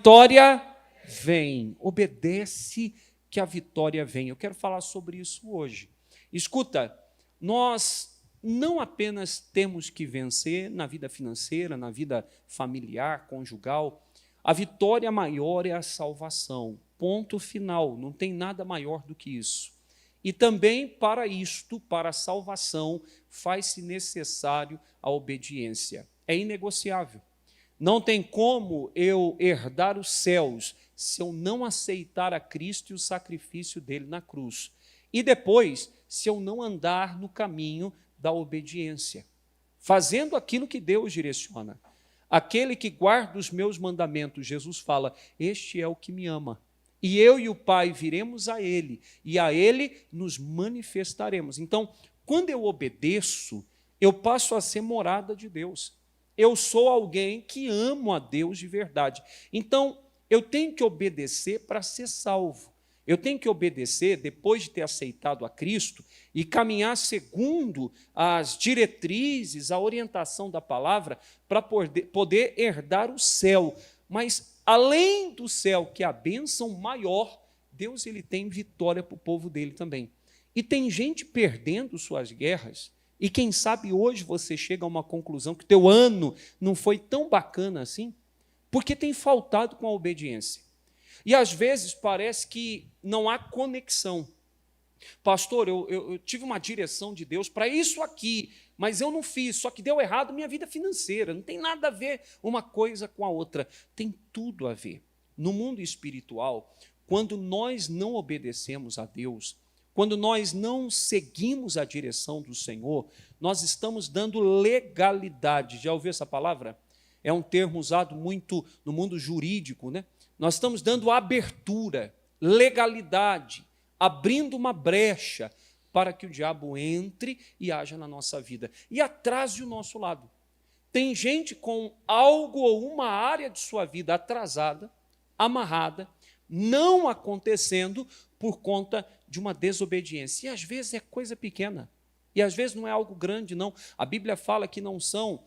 vitória vem. Obedece que a vitória vem. Eu quero falar sobre isso hoje. Escuta, nós não apenas temos que vencer na vida financeira, na vida familiar, conjugal. A vitória maior é a salvação. Ponto final. Não tem nada maior do que isso. E também para isto, para a salvação, faz-se necessário a obediência. É inegociável. Não tem como eu herdar os céus se eu não aceitar a Cristo e o sacrifício dele na cruz. E depois, se eu não andar no caminho da obediência, fazendo aquilo que Deus direciona. Aquele que guarda os meus mandamentos, Jesus fala, este é o que me ama. E eu e o Pai viremos a Ele, e a Ele nos manifestaremos. Então, quando eu obedeço, eu passo a ser morada de Deus. Eu sou alguém que amo a Deus de verdade. Então, eu tenho que obedecer para ser salvo. Eu tenho que obedecer depois de ter aceitado a Cristo e caminhar segundo as diretrizes, a orientação da palavra, para poder herdar o céu. Mas, além do céu, que é a bênção maior, Deus ele tem vitória para o povo dele também. E tem gente perdendo suas guerras, e quem sabe hoje você chega a uma conclusão que teu ano não foi tão bacana assim, porque tem faltado com a obediência. E às vezes parece que não há conexão. Pastor, eu tive uma direção de Deus para isso aqui, mas eu não fiz, só que deu errado minha vida financeira. Não tem nada a ver uma coisa com a outra. Tem tudo a ver. No mundo espiritual, quando nós não obedecemos a Deus, quando nós não seguimos a direção do Senhor, nós estamos dando legalidade. Já ouviu essa palavra? É um termo usado muito no mundo jurídico, né? Nós estamos dando abertura, legalidade, abrindo uma brecha para que o diabo entre e haja na nossa vida e atrase o nosso lado. Tem gente com algo ou uma área de sua vida atrasada, amarrada, não acontecendo por conta de uma desobediência. E às vezes é coisa pequena, e às vezes não é algo grande, não. A Bíblia fala que não são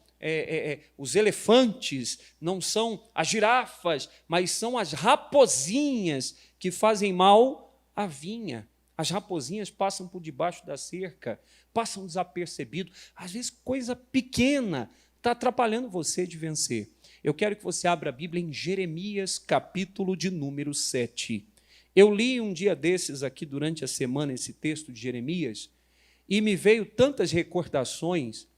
os elefantes, não são as girafas, mas são as raposinhas que fazem mal à vinha. As raposinhas passam por debaixo da cerca, passam desapercebidos. Às vezes, coisa pequena está atrapalhando você de vencer. Eu quero que você abra a Bíblia em Jeremias, capítulo de número 7. Eu li um dia desses aqui, durante a semana, esse texto de Jeremias, e me veio tantas recordações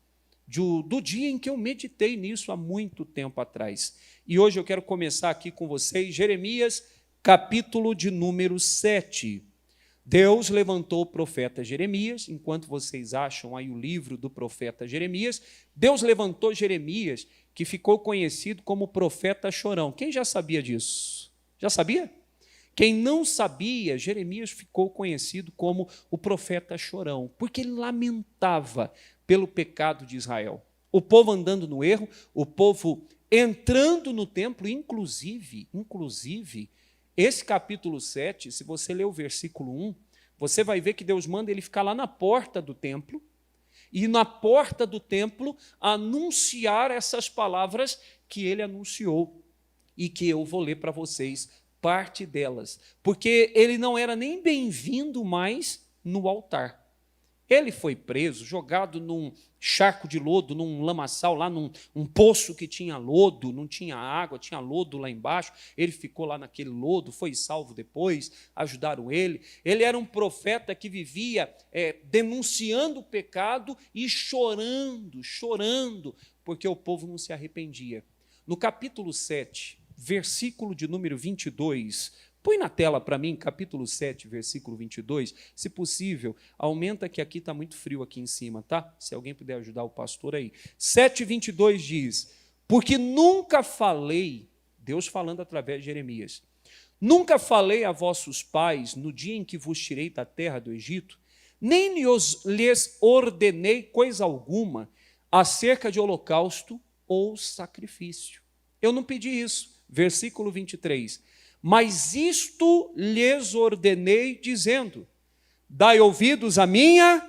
do dia em que eu meditei nisso há muito tempo atrás. E hoje eu quero começar aqui com vocês, Jeremias, capítulo de número 7. Deus levantou o profeta Jeremias, enquanto vocês acham aí o livro do profeta Jeremias, Deus levantou Jeremias, que ficou conhecido como profeta chorão. Quem já sabia disso? Já sabia? Quem não sabia, Jeremias ficou conhecido como o profeta chorão, porque ele lamentava pelo pecado de Israel. O povo andando no erro, o povo entrando no templo, inclusive, esse capítulo 7, se você ler o versículo 1, você vai ver que Deus manda ele ficar lá na porta do templo, e na porta do templo anunciar essas palavras que ele anunciou, e que eu vou ler para vocês parte delas, porque ele não era nem bem-vindo mais no altar. Ele foi preso, jogado num charco de lodo, num lamaçal, lá num poço que tinha lodo, não tinha água, tinha lodo lá embaixo. Ele ficou lá naquele lodo, foi salvo depois, ajudaram ele. Ele era um profeta que vivia denunciando o pecado e chorando, porque o povo não se arrependia. No capítulo 7, versículo de número 22, põe na tela para mim, capítulo 7, versículo 22. Se possível, aumenta que aqui está muito frio aqui em cima, tá? Se alguém puder ajudar o pastor aí. 7:22 diz, porque nunca falei, Deus falando através de Jeremias, nunca falei a vossos pais no dia em que vos tirei da terra do Egito, nem lhes ordenei coisa alguma acerca de holocausto ou sacrifício. Eu não pedi isso. Versículo 23. Mas isto lhes ordenei, dizendo, dai ouvidos à minha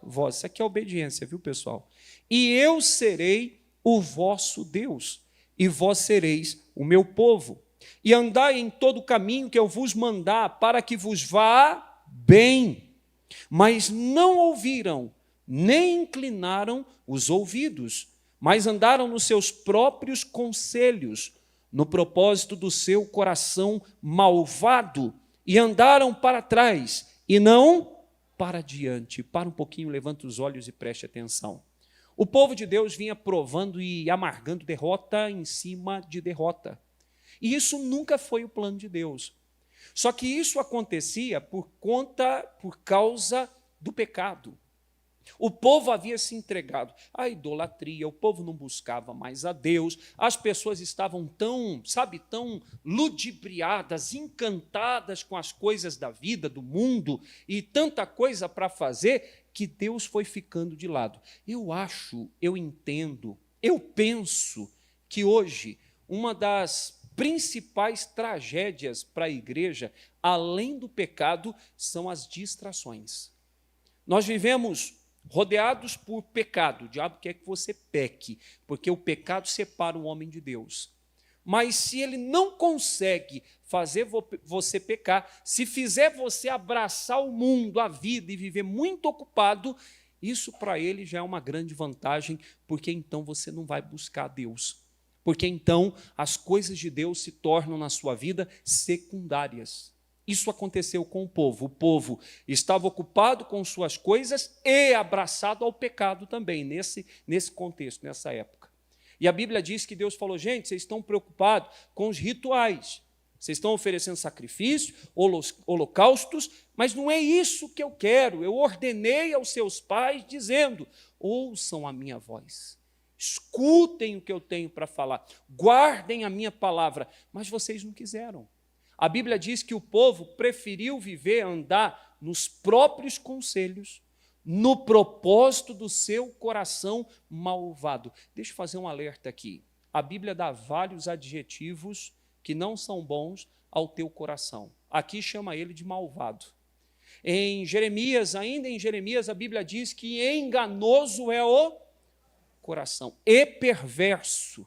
voz. Isso aqui é obediência, viu, pessoal? E eu serei o vosso Deus, e vós sereis o meu povo. e andai em todo o caminho que eu vos mandar, para que vos vá bem. Mas não ouviram, nem inclinaram os ouvidos, mas andaram nos seus próprios conselhos, no propósito do seu coração malvado, e andaram para trás, e não para diante. Para um pouquinho, levanta os olhos e preste atenção. O povo de Deus vinha provando e amargando derrota em cima de derrota. E isso nunca foi o plano de Deus. Só que isso acontecia por causa do pecado. O povo havia se entregado à idolatria, o povo não buscava mais a Deus, as pessoas estavam tão ludibriadas, encantadas com as coisas da vida, do mundo, e tanta coisa para fazer, que Deus foi ficando de lado. Eu entendo, eu penso que hoje uma das principais tragédias para a igreja, além do pecado, são as distrações. Nós vivemos rodeados por pecado. O diabo quer que você peque, porque o pecado separa o homem de Deus. Mas se ele não consegue fazer você pecar, se fizer você abraçar o mundo, a vida e viver muito ocupado, isso para ele já é uma grande vantagem, porque então você não vai buscar Deus. Porque então as coisas de Deus se tornam na sua vida secundárias. Isso aconteceu com o povo. O povo estava ocupado com suas coisas e abraçado ao pecado também, nesse contexto, nessa época. E a Bíblia diz que Deus falou, gente, vocês estão preocupados com os rituais, vocês estão oferecendo sacrifício, holocaustos, mas não é isso que eu quero. Eu ordenei aos seus pais, dizendo, ouçam a minha voz, escutem o que eu tenho para falar, guardem a minha palavra, mas vocês não quiseram. A Bíblia diz que o povo preferiu andar nos próprios conselhos, no propósito do seu coração malvado. Deixa eu fazer um alerta aqui. A Bíblia dá vários adjetivos que não são bons ao teu coração. Aqui chama ele de malvado. Ainda em Jeremias, a Bíblia diz que enganoso é o coração e perverso.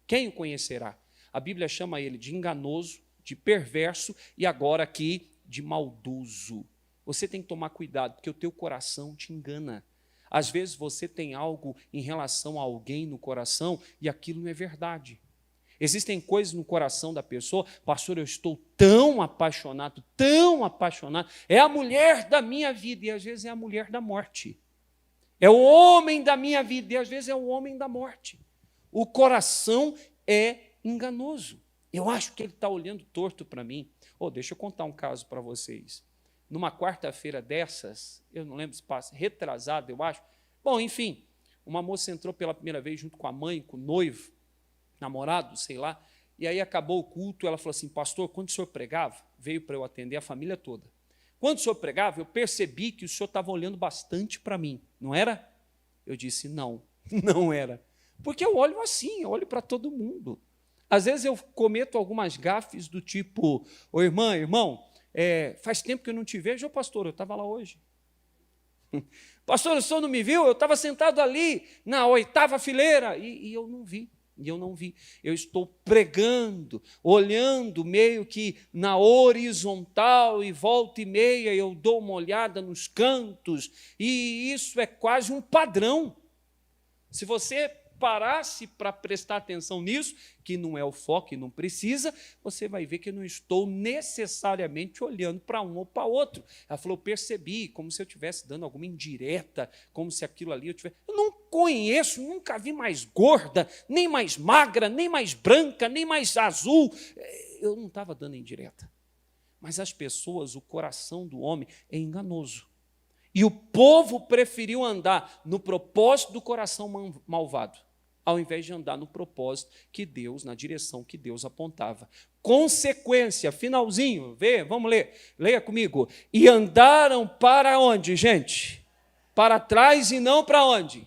Quem o conhecerá? A Bíblia chama ele de enganoso, de perverso e agora aqui de maldoso. Você tem que tomar cuidado, porque o teu coração te engana. Às vezes você tem algo em relação a alguém no coração e aquilo não é verdade. Existem coisas no coração da pessoa, pastor, eu estou tão apaixonado, é a mulher da minha vida e às vezes é a mulher da morte. É o homem da minha vida e às vezes é o homem da morte. O coração é enganoso. Eu acho que ele está olhando torto para mim. Deixa eu contar um caso para vocês. Numa quarta-feira dessas, eu não lembro se passa, retrasado, eu acho. Bom, enfim, uma moça entrou pela primeira vez junto com a mãe, com o noivo, namorado, sei lá, e aí acabou o culto, ela falou assim, pastor, quando o senhor pregava, veio para eu atender a família toda. Quando o senhor pregava, eu percebi que o senhor estava olhando bastante para mim, não era? Eu disse, não, não era. Porque eu olho assim, eu olho para todo mundo. Às vezes eu cometo algumas gafes do tipo, irmão, faz tempo que eu não te vejo, pastor, eu estava lá hoje. Pastor, o senhor não me viu? Eu estava sentado ali na 8ª fileira e eu não vi. Eu estou pregando, olhando meio que na horizontal e volta e meia eu dou uma olhada nos cantos e isso é quase um padrão. Se você parasse para prestar atenção nisso, que não é o foco e não precisa, você vai ver que eu não estou necessariamente olhando para um ou para outro. Ela falou, eu percebi, como se eu estivesse dando alguma indireta, como se aquilo ali eu não conheço, nunca vi mais gorda, nem mais magra, nem mais branca, nem mais azul. Eu não estava dando indireta. Mas as pessoas, o coração do homem é enganoso. E o povo preferiu andar no propósito do coração malvado, ao invés de andar no propósito que Deus, na direção que Deus apontava. Consequência, finalzinho, vamos ler, leia comigo. E andaram para onde, gente? Para trás e não para onde?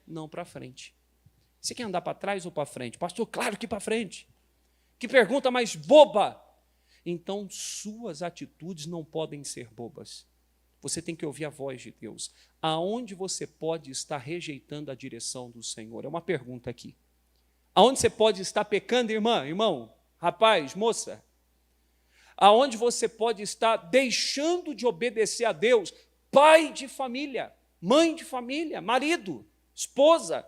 Não para frente. Você quer andar para trás ou para frente? Pastor, claro que para frente. Que pergunta mais boba. Então, suas atitudes não podem ser bobas. Você tem que ouvir a voz de Deus. Aonde você pode estar rejeitando a direção do Senhor? É uma pergunta aqui. Aonde você pode estar pecando, irmão? rapaz, moça, aonde você pode estar deixando de obedecer a Deus, pai de família, mãe de família, marido, esposa.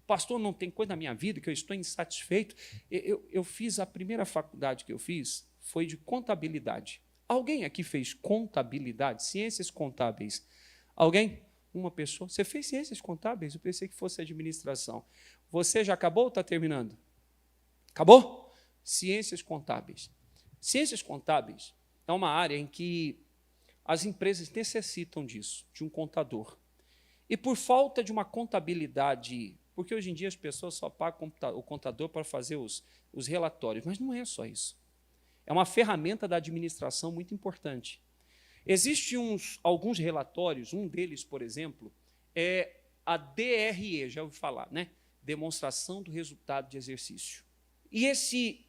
Pastor, não tem coisa na minha vida que eu estou insatisfeito. Eu fiz, a primeira faculdade que eu fiz foi de contabilidade. Alguém aqui fez contabilidade, ciências contábeis? Alguém? Uma pessoa? Você fez ciências contábeis? Eu pensei que fosse administração. Você já acabou ou está terminando? Acabou? Ciências contábeis. Ciências contábeis é uma área em que as empresas necessitam disso, de um contador. E por falta de uma contabilidade, porque hoje em dia as pessoas só pagam o contador para fazer os relatórios, mas não é só isso. É uma ferramenta da administração muito importante. Existem alguns relatórios, um deles, por exemplo, é a DRE, já ouvi falar, né? Demonstração do resultado de exercício. E esse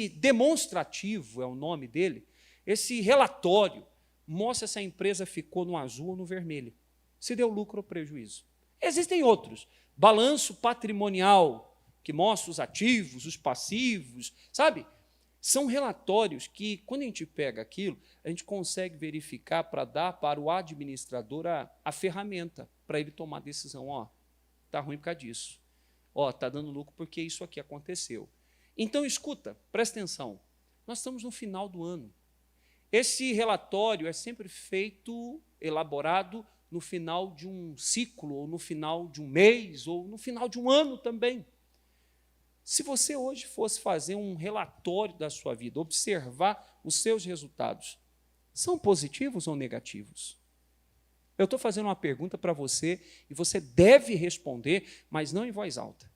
demonstrativo, é o nome dele, esse relatório mostra se a empresa ficou no azul ou no vermelho, se deu lucro ou prejuízo. Existem outros, balanço patrimonial, que mostra os ativos, os passivos, sabe? São relatórios que, quando a gente pega aquilo, a gente consegue verificar para dar para o administrador a ferramenta para ele tomar a decisão. Ó, está ruim por causa disso. Ó, está dando lucro porque isso aqui aconteceu. Então, escuta, presta atenção. Nós estamos no final do ano. Esse relatório é sempre feito, elaborado, no final de um ciclo, ou no final de um mês, ou no final de um ano também. Se você hoje fosse fazer um relatório da sua vida, observar os seus resultados, são positivos ou negativos? Eu estou fazendo uma pergunta para você e você deve responder, mas não em voz alta.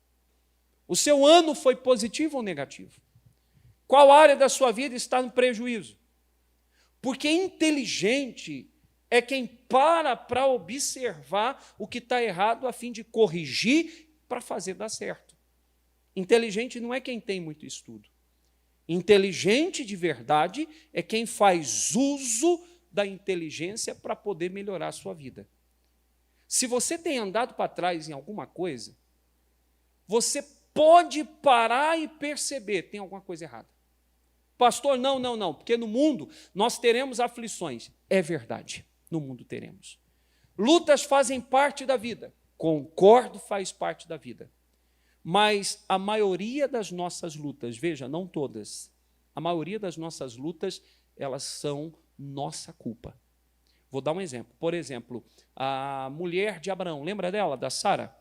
O seu ano foi positivo ou negativo? Qual área da sua vida está no prejuízo? Porque inteligente é quem para observar o que está errado a fim de corrigir para fazer dar certo. Inteligente não é quem tem muito estudo. Inteligente de verdade é quem faz uso da inteligência para poder melhorar a sua vida. Se você tem andado para trás em alguma coisa, você pode parar e perceber, tem alguma coisa errada. Pastor, não, porque no mundo nós teremos aflições. É verdade, no mundo teremos. Lutas fazem parte da vida. Concordo, faz parte da vida. Mas a maioria das nossas lutas, veja, não todas, a maioria das nossas lutas, elas são nossa culpa. Vou dar um exemplo. Por exemplo, a mulher de Abraão, lembra dela, da Sara?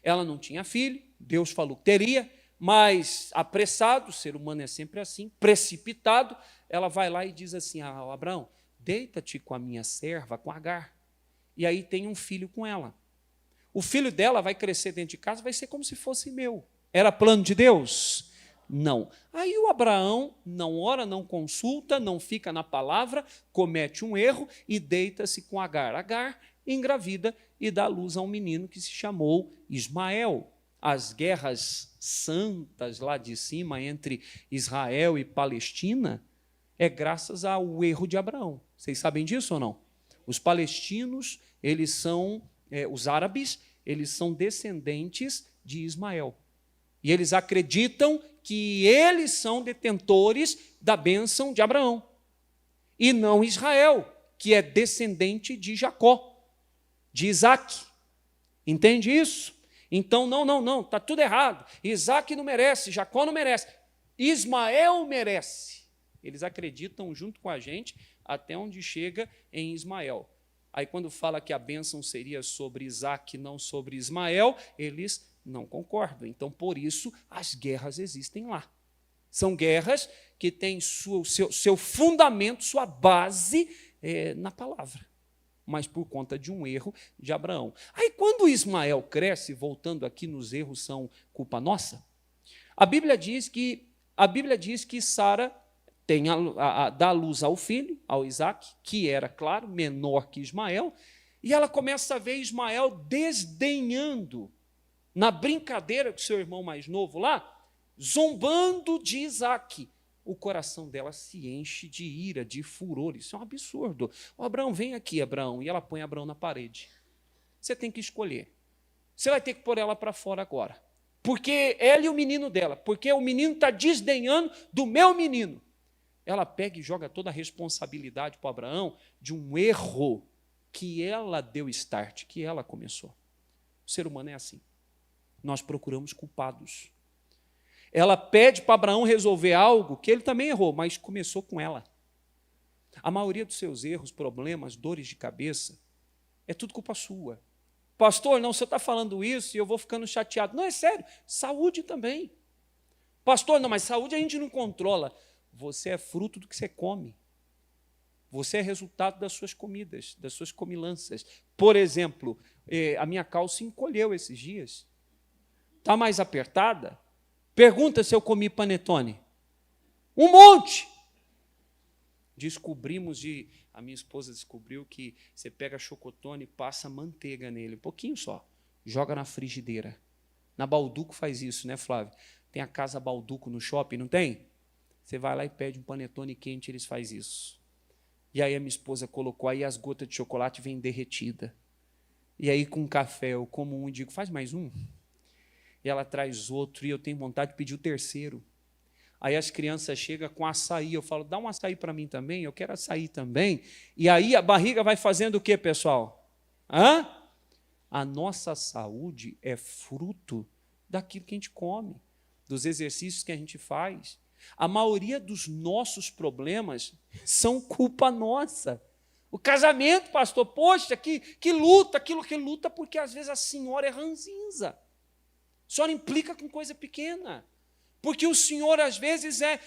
Ela não tinha filho, Deus falou que teria, mas apressado, o ser humano é sempre assim, precipitado, ela vai lá e diz assim, Abraão, deita-te com a minha serva, com Agar, e aí tem um filho com ela. O filho dela vai crescer dentro de casa, vai ser como se fosse meu. Era plano de Deus? Não. Aí o Abraão não ora, não consulta, não fica na palavra, comete um erro e deita-se com Agar. Agar engravida e dá luz a um menino que se chamou Ismael. As guerras santas lá de cima entre Israel e Palestina é graças ao erro de Abraão. Vocês sabem disso ou não? Os palestinos, eles são... os árabes, eles são descendentes de Ismael. E eles acreditam que eles são detentores da bênção de Abraão. E não Israel, que é descendente de Jacó, de Isaac. Entende isso? Então, não, está tudo errado. Isaac não merece, Jacó não merece. Ismael merece. Eles acreditam junto com a gente até onde chega em Ismael. Aí, quando fala que a bênção seria sobre Isaac, não sobre Ismael, eles não concordam. Então, por isso, as guerras existem lá. São guerras que têm seu fundamento, sua base na palavra, mas por conta de um erro de Abraão. Aí, quando Ismael cresce, voltando aqui nos erros são culpa nossa, a Bíblia diz que Sara dá a luz ao filho, ao Isaac, que era, claro, menor que Ismael, e ela começa a ver Ismael desdenhando, na brincadeira com seu irmão mais novo lá, zombando de Isaac. O coração dela se enche de ira, de furor. Isso é um absurdo. Abraão, vem aqui, Abraão. E ela põe Abraão na parede. Você tem que escolher. Você vai ter que pôr ela para fora agora. porque ela e o menino dela, porque o menino está desdenhando do meu menino. Ela pega e joga toda a responsabilidade para Abraão de um erro que ela deu start, que ela começou. O ser humano é assim. Nós procuramos culpados. Ela pede para Abraão resolver algo que ele também errou, mas começou com ela. A maioria dos seus erros, problemas, dores de cabeça, é tudo culpa sua. Pastor, não, você está falando isso e eu vou ficando chateado. Não, é sério, saúde também. Pastor, não, mas saúde a gente não controla. Você é fruto do que você come. Você é resultado das suas comidas, das suas comilanças. Por exemplo, a minha calça encolheu esses dias. Está mais apertada? Pergunta se eu comi panetone. Um monte! A minha esposa descobriu que você pega chocotone e passa manteiga nele, um pouquinho só, joga na frigideira. Na Balduco faz isso, né, Flávio? Tem a casa Balduco no shopping, não tem? Você vai lá e pede um panetone quente, eles fazem isso. E aí a minha esposa colocou, aí as gotas de chocolate vêm derretida. E aí com café eu como um e digo, faz mais um? E ela traz outro e eu tenho vontade de pedir o terceiro. Aí as crianças chegam com açaí, eu falo, dá um açaí para mim também, eu quero açaí também. E aí a barriga vai fazendo o quê, pessoal? A nossa saúde é fruto daquilo que a gente come, dos exercícios que a gente faz. A maioria dos nossos problemas são culpa nossa. O casamento, pastor, poxa, que luta, aquilo que luta, porque às vezes a senhora é ranzinza. A senhora implica com coisa pequena. Porque o senhor, às vezes, é,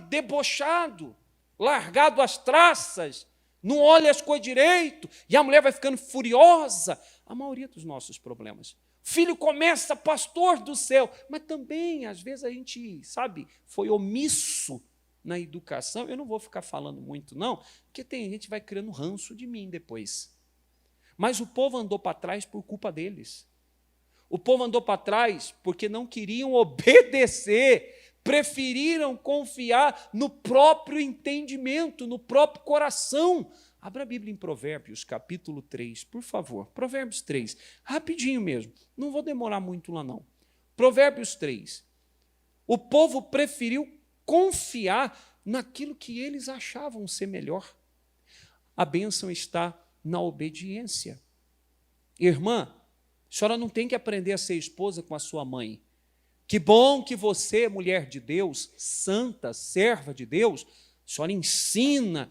debochado, largado às traças, não olha as coisas direito, e a mulher vai ficando furiosa. A maioria dos nossos problemas. O filho começa, pastor do céu, mas também, às vezes, a gente, foi omisso na educação. Eu não vou ficar falando muito, não, porque tem gente que vai criando ranço de mim depois. Mas o povo andou para trás por culpa deles. O povo andou para trás porque não queriam obedecer, preferiram confiar no próprio entendimento, no próprio coração. Abra a Bíblia em Provérbios, capítulo 3, por favor. Provérbios 3, rapidinho mesmo, não vou demorar muito lá não. Provérbios 3. O povo preferiu confiar naquilo que eles achavam ser melhor. A bênção está na obediência. Irmã, a senhora não tem que aprender a ser esposa com a sua mãe. Que bom que você, mulher de Deus, santa, serva de Deus, a senhora ensina.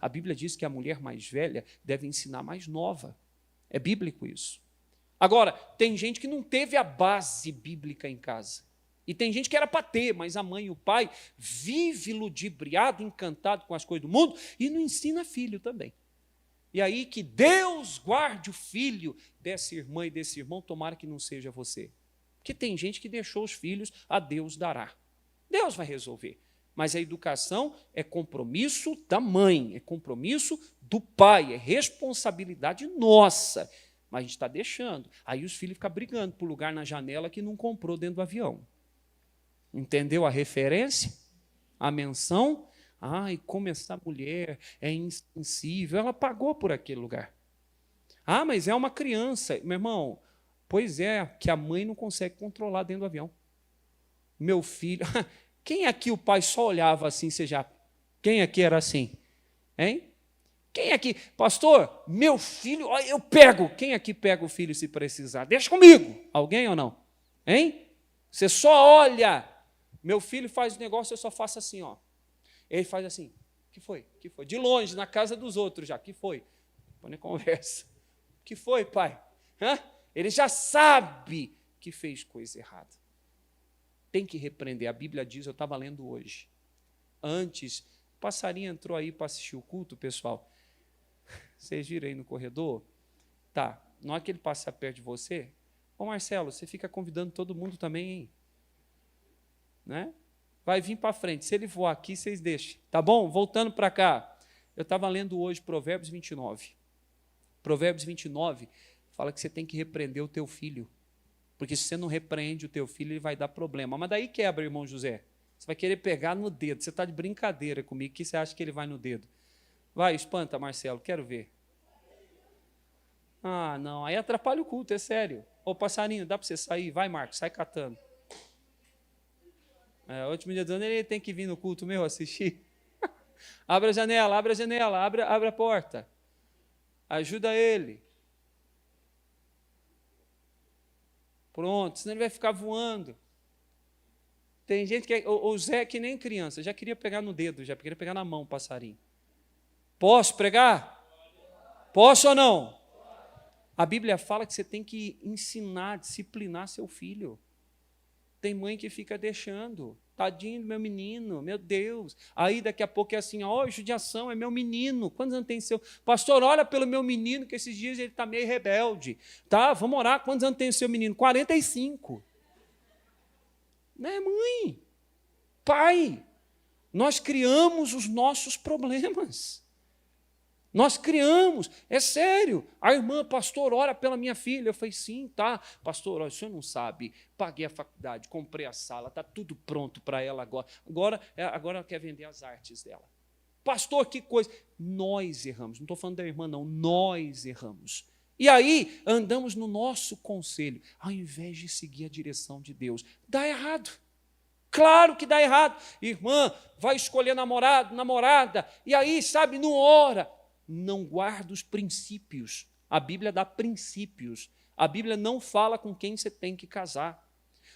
A Bíblia diz que a mulher mais velha deve ensinar a mais nova. É bíblico isso. Agora, tem gente que não teve a base bíblica em casa. E tem gente que era para ter, mas a mãe e o pai vive ludibriado, encantado com as coisas do mundo e não ensina filho também. E aí que Deus guarde o filho dessa irmã e desse irmão, tomara que não seja você. Porque tem gente que deixou os filhos, a Deus dará. Deus vai resolver. Mas a educação é compromisso da mãe, é compromisso do pai, é responsabilidade nossa. Mas a gente está deixando. Aí os filhos ficam brigando por lugar na janela que não comprou dentro do avião. Entendeu a referência? A menção? Ai, como essa mulher é insensível, ela pagou por aquele lugar. Ah, mas é uma criança. Meu irmão, pois é, que a mãe não consegue controlar dentro do avião. Meu filho, quem aqui o pai só olhava assim, quem aqui era assim? Hein? Quem aqui, pastor, meu filho, eu pego. Quem aqui pega o filho se precisar? Deixa comigo. Alguém ou não? Hein? Você só olha. Meu filho faz o negócio, eu só faço assim, ó. Ele faz assim, que foi? Que foi? De longe, na casa dos outros já, que foi? Põe na conversa. Que foi, pai? Ele já sabe que fez coisa errada. Tem que repreender. A Bíblia diz, eu estava lendo hoje. Antes, o passarinho entrou aí para assistir o culto, pessoal. Vocês viram aí no corredor? Tá, na hora que ele passar perto de você, ô Marcelo, você fica convidando todo mundo também, hein? Né? Vai vir para frente. Se ele voar aqui, vocês deixem. Tá bom? Voltando para cá. Eu estava lendo hoje Provérbios 29. Provérbios 29 fala que você tem que repreender o teu filho. Porque se você não repreende o teu filho, ele vai dar problema. Mas daí quebra, irmão José. Você vai querer pegar no dedo. Você está de brincadeira comigo. Que você acha que ele vai no dedo? Vai, espanta, Marcelo. Quero ver. Ah, não. Aí atrapalha o culto, é sério. Ô, passarinho, dá para você sair? Vai, Marcos, sai catando. O último dia do ano ele tem que vir no culto meu assistir. Abre a janela, abre a porta. Ajuda ele. Pronto, senão ele vai ficar voando. Tem gente que... O Zé que nem criança, já queria pegar no dedo, já queria pegar na mão o passarinho. Posso pregar? Posso ou não? A Bíblia fala que você tem que ensinar, disciplinar seu filho. Tem mãe que fica deixando. Tadinho do meu menino, meu Deus. Aí daqui a pouco é assim, judiação, é meu menino. Quantos anos tem seu? Pastor, olha pelo meu menino, que esses dias ele está meio rebelde. Tá, vamos orar. Quantos anos tem o seu menino? 45. Né, mãe? Pai, nós criamos os nossos problemas. Nós criamos, é sério. A irmã, pastor, ora pela minha filha. Eu falei, sim, tá. Pastor, olha, o senhor não sabe. Paguei a faculdade, comprei a sala, está tudo pronto para ela agora. Agora ela quer vender as artes dela. Pastor, que coisa. Nós erramos. Não estou falando da irmã, não. Nós erramos. E aí, andamos no nosso conselho, ao invés de seguir a direção de Deus. Dá errado. Claro que dá errado. Irmã, vai escolher namorado, namorada. E aí, sabe, não ora. Não guarda os princípios. A Bíblia dá princípios. A Bíblia não fala com quem você tem que casar.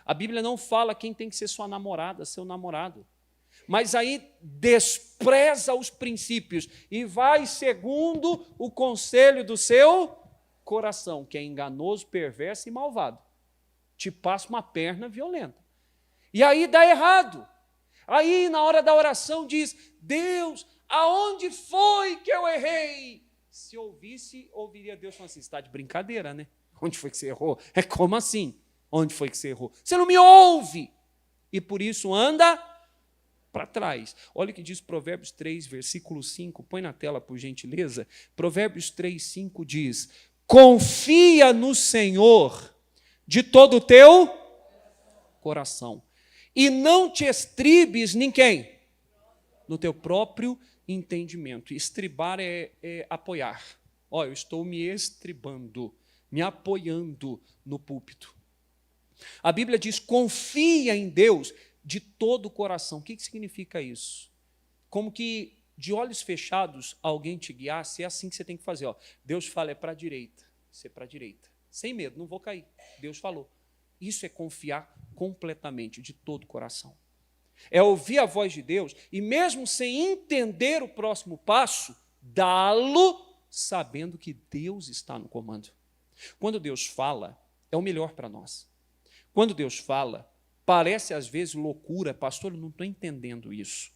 A Bíblia não fala quem tem que ser sua namorada, seu namorado. Mas aí despreza os princípios e vai segundo o conselho do seu coração, que é enganoso, perverso e malvado. Te passa uma perna violenta. E aí dá errado. Aí na hora da oração diz, Deus, aonde foi que eu errei? Se ouvisse, ouviria Deus falando assim, você está de brincadeira, né? Onde foi que você errou? É como assim? Onde foi que você errou? Você não me ouve! E por isso anda para trás. Olha o que diz Provérbios 3, versículo 5. Põe na tela, por gentileza. Provérbios 3, 5 diz, confia no Senhor de todo o teu coração e não te estribes em quem? No teu próprio entendimento. Estribar é apoiar. Eu estou me estribando, me apoiando no púlpito. A Bíblia diz, confia em Deus de todo o coração. O que significa isso? Como que de olhos fechados alguém te guiasse, é assim que você tem que fazer. Deus fala, é para a direita, você é para a direita. Sem medo, não vou cair. Deus falou. Isso é confiar completamente, de todo o coração. É ouvir a voz de Deus e mesmo sem entender o próximo passo, dá-lo sabendo que Deus está no comando. Quando Deus fala, é o melhor para nós. Quando Deus fala, parece às vezes loucura. Pastor, eu não estou entendendo isso.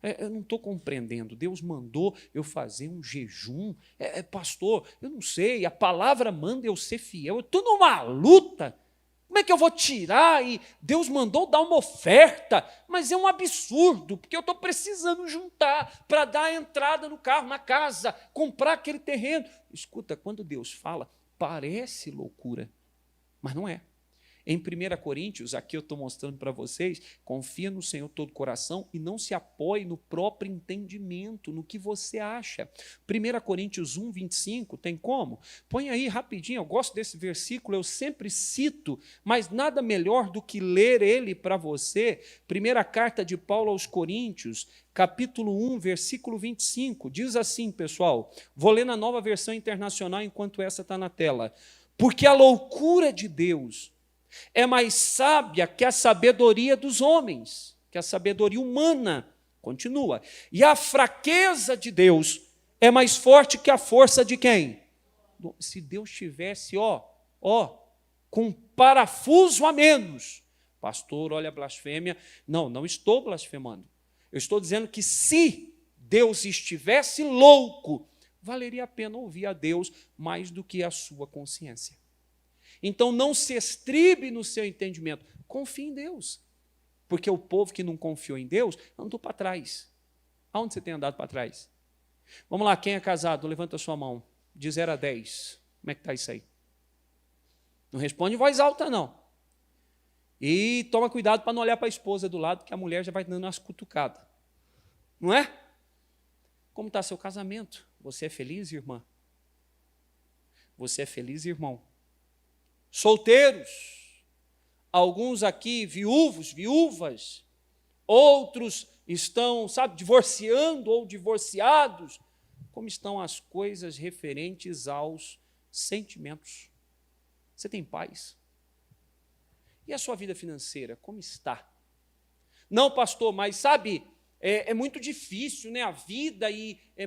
Eu não estou compreendendo. Deus mandou eu fazer um jejum. Pastor, eu não sei, a palavra manda eu ser fiel. Eu estou numa luta. Como é que eu vou tirar? E Deus mandou dar uma oferta, mas é um absurdo, porque eu estou precisando juntar para dar a entrada no carro, na casa, comprar aquele terreno. Escuta, quando Deus fala, parece loucura, mas não é. Em 1 Coríntios, aqui eu estou mostrando para vocês, confia no Senhor todo o coração e não se apoie no próprio entendimento, no que você acha. 1 Coríntios 1, 25, tem como? Põe aí rapidinho, eu gosto desse versículo, eu sempre cito, mas nada melhor do que ler ele para você. Primeira carta de Paulo aos Coríntios, capítulo 1, versículo 25, diz assim, pessoal, vou ler na Nova Versão Internacional enquanto essa está na tela. Porque a loucura de Deus é mais sábia que a sabedoria dos homens, que a sabedoria humana. Continua. E a fraqueza de Deus é mais forte que a força de quem? Se Deus tivesse, com parafuso a menos. Pastor, olha a blasfêmia. Não estou blasfemando. Eu estou dizendo que se Deus estivesse louco, valeria a pena ouvir a Deus mais do que a sua consciência. Então, não se estribe no seu entendimento. Confie em Deus. Porque o povo que não confiou em Deus, andou para trás. Aonde você tem andado para trás? Vamos lá, quem é casado, levanta a sua mão. De 0 a 10. Como é que está isso aí? Não responde em voz alta, não. E toma cuidado para não olhar para a esposa do lado, que a mulher já vai dando umas cutucadas. Não é? Como está seu casamento? Você é feliz, irmã? Você é feliz, irmão? solteiros, alguns aqui viúvos, viúvas, outros estão, divorciando ou divorciados. Como estão as coisas referentes aos sentimentos? Você tem paz? E a sua vida financeira, como está? Não, pastor, mas é muito difícil, né, a vida,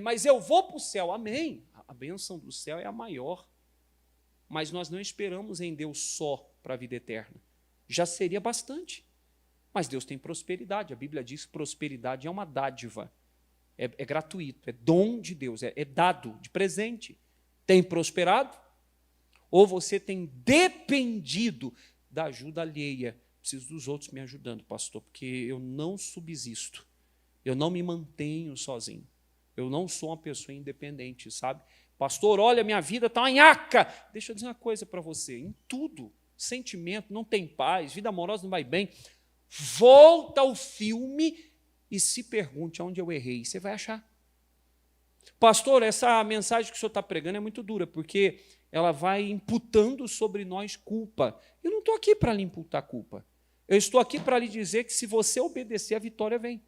mas eu vou para o céu. Amém. A bênção do céu é a maior. Mas nós não esperamos em Deus só para a vida eterna. Já seria bastante. Mas Deus tem prosperidade. A Bíblia diz que prosperidade é uma dádiva. É gratuito, é dom de Deus, é dado de presente. Tem prosperado? Ou você tem dependido da ajuda alheia? Preciso dos outros me ajudando, pastor, porque eu não subsisto. Eu não me mantenho sozinho. Eu não sou uma pessoa independente, sabe? Pastor, olha, minha vida está uma nhaca. Deixa eu dizer uma coisa para você. Em tudo, sentimento, não tem paz, vida amorosa não vai bem. Volta ao filme e se pergunte onde eu errei. Você vai achar. Pastor, essa mensagem que o senhor está pregando é muito dura, porque ela vai imputando sobre nós culpa. Eu não estou aqui para lhe imputar culpa. Eu estou aqui para lhe dizer que se você obedecer, a vitória vem.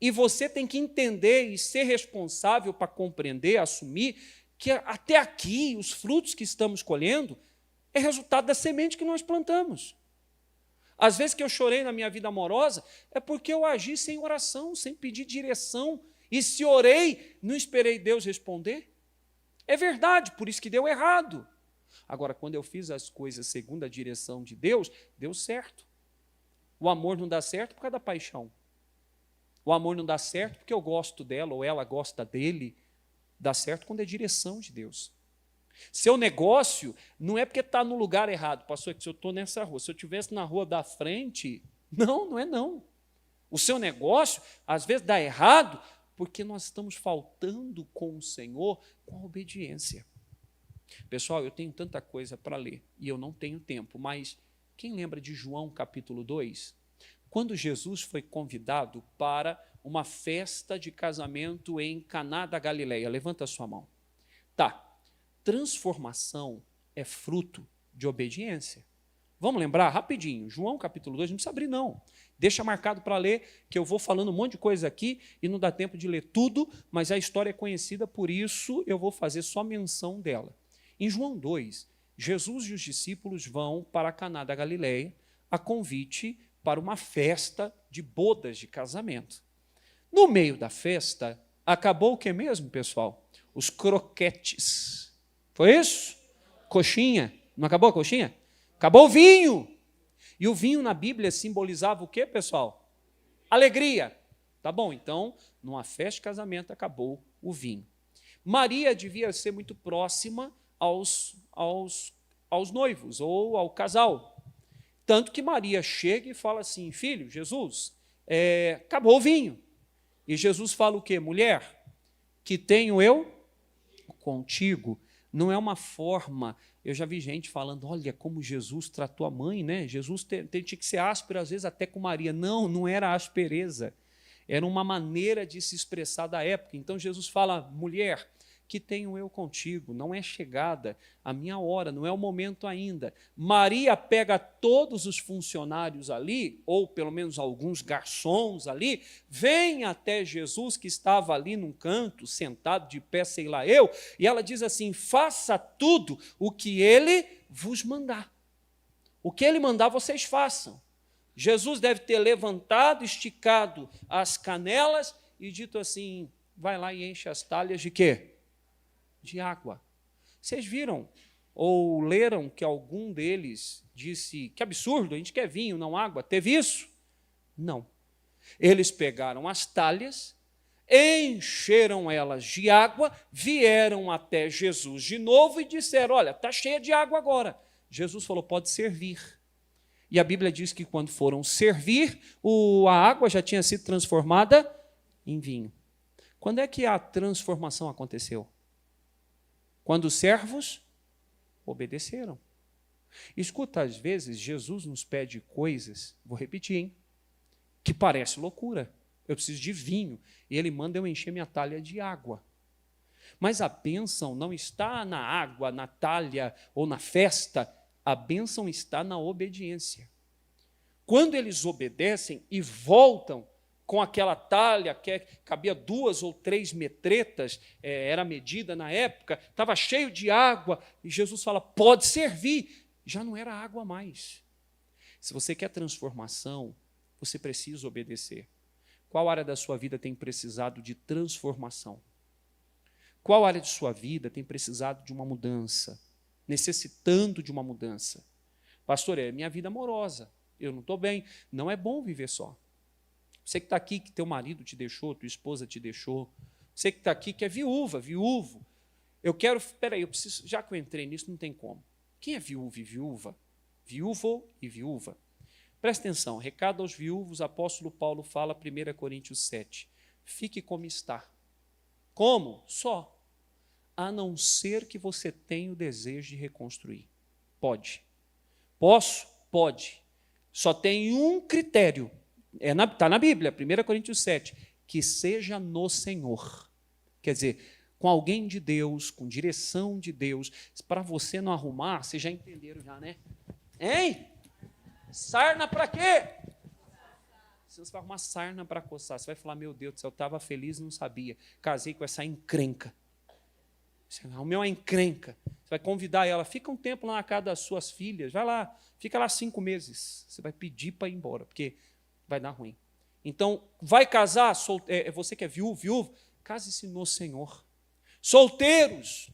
E você tem que entender e ser responsável para compreender, assumir que até aqui os frutos que estamos colhendo é resultado da semente que nós plantamos. Às vezes que eu chorei na minha vida amorosa é porque eu agi sem oração, sem pedir direção. E se orei, não esperei Deus responder. É verdade, por isso que deu errado. Agora, quando eu fiz as coisas segundo a direção de Deus, deu certo. O amor não dá certo por causa da paixão. O amor não dá certo porque eu gosto dela ou ela gosta dele. Dá certo quando é direção de Deus. Seu negócio não é porque está no lugar errado. Pastor, se eu estou nessa rua, se eu estivesse na rua da frente, não é não. O seu negócio, às vezes, dá errado porque nós estamos faltando com o Senhor com a obediência. Pessoal, eu tenho tanta coisa para ler e eu não tenho tempo, mas quem lembra de João capítulo 2? Quando Jesus foi convidado para uma festa de casamento em Caná da Galileia. Levanta a sua mão. Tá. Transformação é fruto de obediência. Vamos lembrar rapidinho, João capítulo 2, não precisa abrir não. Deixa marcado para ler, que eu vou falando um monte de coisa aqui e não dá tempo de ler tudo, mas a história é conhecida, por isso eu vou fazer só menção dela. Em João 2, Jesus e os discípulos vão para Caná da Galileia a convite para uma festa de bodas de casamento. No meio da festa, acabou o que mesmo, pessoal? Os croquetes. Foi isso? Coxinha. Não acabou a coxinha? Acabou o vinho. E o vinho na Bíblia simbolizava o quê, pessoal? Alegria. Tá bom, então, numa festa de casamento acabou o vinho. Maria devia ser muito próxima aos noivos ou ao casal. Tanto que Maria chega e fala assim, filho, Jesus, acabou o vinho. E Jesus fala o quê? Mulher, que tenho eu contigo. Não é uma forma, eu já vi gente falando, olha como Jesus tratou a mãe, né? Jesus tinha que ser áspero, às vezes até com Maria. Não era aspereza. Era uma maneira de se expressar da época. Então Jesus fala, mulher, que tenho eu contigo, não é chegada a minha hora, não é o momento ainda. Maria pega todos os funcionários ali, ou pelo menos alguns garçons ali, vem até Jesus, que estava ali num canto, sentado de pé, sei lá eu, e ela diz assim, faça tudo o que ele vos mandar. O que ele mandar, vocês façam. Jesus deve ter levantado, esticado as canelas e dito assim, vai lá e enche as talhas de quê? De água. Vocês viram ou leram que algum deles disse, que absurdo, a gente quer vinho, não água. Teve isso? Não. Eles pegaram as talhas, encheram elas de água, vieram até Jesus de novo e disseram, olha, está cheia de água agora. Jesus falou, pode servir. E a Bíblia diz que quando foram servir, a água já tinha sido transformada em vinho. Quando é que a transformação aconteceu? Quando os servos obedeceram. Escuta, às vezes, Jesus nos pede coisas, vou repetir, hein, que parece loucura. Eu preciso de vinho, e ele manda eu encher minha talha de água. Mas a bênção não está na água, na talha ou na festa, A bênção está na obediência. Quando eles obedecem e voltam com aquela talha que cabia 2 ou 3 metretas, era a medida na época, estava cheio de água, e Jesus fala, pode servir. Já não era água mais. Se você quer transformação, você precisa obedecer. Qual área da sua vida tem precisado de transformação? Qual área de sua vida tem precisado de uma mudança? Necessitando de uma mudança? Pastor, é minha vida amorosa. Eu não estou bem. Não é bom viver só. Você que está aqui, que teu marido te deixou, tua esposa te deixou. Você que está aqui, que é viúva, viúvo. Eu quero... Espera aí, eu preciso... Já que eu entrei nisso, não tem como. Quem é viúvo e viúva? Viúvo e viúva. Presta atenção, recado aos viúvos, o apóstolo Paulo fala, 1 Coríntios 7. Fique como está. Como? Só. A não ser que você tenha o desejo de reconstruir. Pode. Posso? Pode. Só tem um critério. Está na Bíblia, 1 Coríntios 7. Que seja no Senhor. Quer dizer, com alguém de Deus, com direção de Deus. Para você não arrumar, vocês já entenderam já, né? Hein? Sarna para quê? Você vai arrumar sarna para coçar. Você vai falar, meu Deus do céu, eu estava feliz e não sabia. Casei com essa encrenca. Você arrumou uma encrenca. Você vai convidar ela, fica um tempo lá na casa das suas filhas, vai lá, fica lá 5 meses. Você vai pedir para ir embora, porque vai dar ruim. Então, vai casar, você que é viúvo, case-se no Senhor. Solteiros,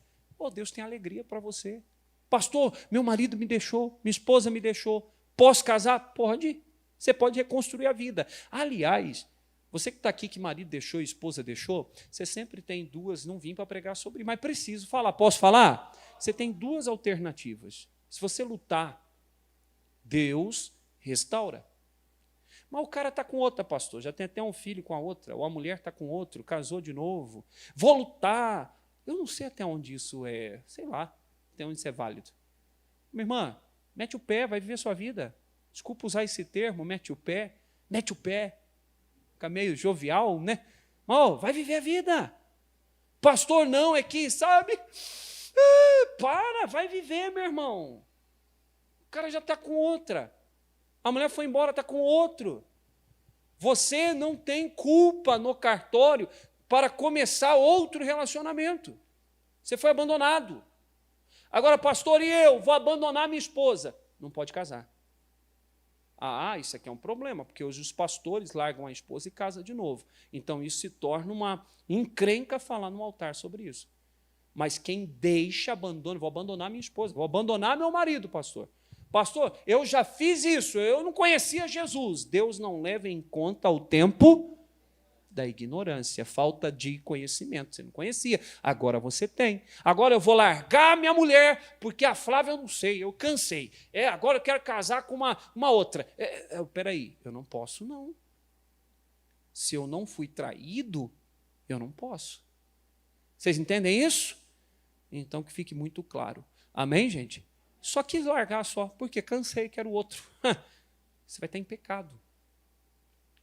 Deus tem alegria para você. Pastor, meu marido me deixou, minha esposa me deixou. Posso casar? Pode. Você pode reconstruir a vida. Aliás, você que está aqui que marido deixou, esposa deixou, você sempre tem 2, não vim para pregar sobre, mas preciso falar. Posso falar? Você tem 2 alternativas. Se você lutar, Deus restaura. Mas o cara está com outra, pastor, já tem até um filho com a outra, ou a mulher está com outro, casou de novo. Vou lutar. Eu não sei até onde isso é, sei lá, até onde isso é válido. Minha irmã, mete o pé, vai viver a sua vida. Desculpa usar esse termo, mete o pé. Fica meio jovial, né? Vai viver a vida. Pastor, não, é que, sabe? Vai viver, meu irmão. O cara já está com outra. A mulher foi embora, está com outro. Você não tem culpa no cartório para começar outro relacionamento. Você foi abandonado. Agora, pastor, e eu vou abandonar minha esposa? Não pode casar. Isso aqui é um problema, porque hoje os pastores largam a esposa e casam de novo. Então, isso se torna uma encrenca falar no altar sobre isso. Mas quem deixa, abandona, vou abandonar minha esposa, vou abandonar meu marido, pastor. Pastor, eu já fiz isso, eu não conhecia Jesus. Deus não leva em conta o tempo da ignorância, falta de conhecimento. Você não conhecia, agora você tem. Agora eu vou largar minha mulher, porque a Flávia eu não sei, eu cansei. Agora eu quero casar com uma outra. Peraí, eu não posso não. Se eu não fui traído, eu não posso. Vocês entendem isso? Então que fique muito claro. Amém, gente? Só quis largar só, porque cansei, quero outro. Você vai estar em pecado.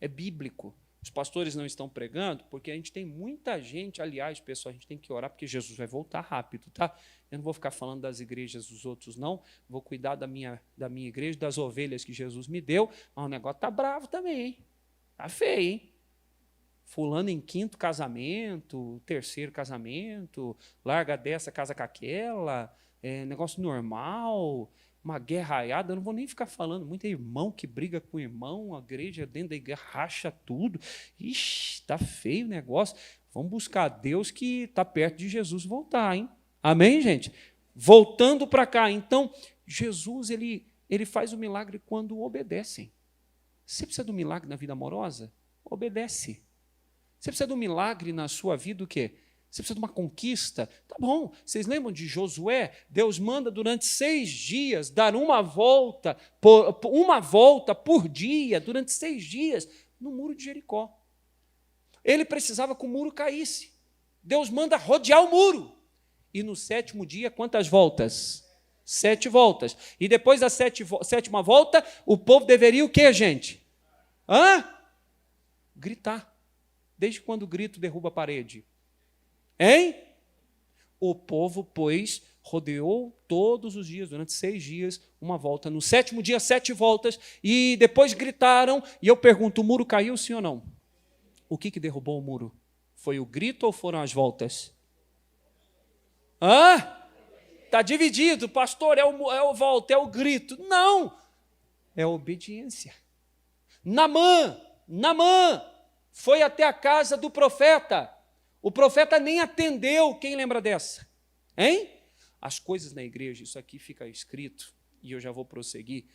É bíblico. Os pastores não estão pregando, porque a gente tem muita gente, aliás, pessoal, a gente tem que orar, porque Jesus vai voltar rápido, tá? Eu não vou ficar falando das igrejas dos outros, não. Vou cuidar da minha igreja, das ovelhas que Jesus me deu, mas o negócio está bravo também, hein? Está feio, hein? Fulano em 5º casamento, 3º casamento, larga dessa, casa com aquela, negócio normal, uma guerra raiada, eu não vou nem ficar falando, muito irmão que briga com irmão, a igreja dentro da igreja racha tudo, ixi, está feio o negócio, vamos buscar Deus que está perto de Jesus voltar, hein? Amém, gente? Voltando para cá, então, Jesus, ele faz o milagre quando obedecem. Você precisa do milagre na vida amorosa? Obedece. Você precisa de um milagre na sua vida, o quê? Você precisa de uma conquista? Tá bom. Vocês lembram de Josué? Deus manda durante 6 dias dar uma volta por dia, durante 6 dias, no muro de Jericó. Ele precisava que o muro caísse. Deus manda rodear o muro. E no 7º dia, quantas voltas? 7 voltas. E depois da 7ª volta, o povo deveria o quê, gente? Gritar. Desde quando o grito derruba a parede? Hein? O povo, pois, rodeou todos os dias, durante 6 dias, uma volta. No 7º dia, 7 voltas, e depois gritaram, e eu pergunto, o muro caiu, sim ou não? O que derrubou o muro? Foi o grito ou foram as voltas? Está dividido, pastor, é o volta, é o grito. Não, é a obediência. Naamã foi até a casa do profeta. O profeta nem atendeu. Quem lembra dessa? Hein? As coisas na igreja, isso aqui fica escrito, e eu já vou prosseguir,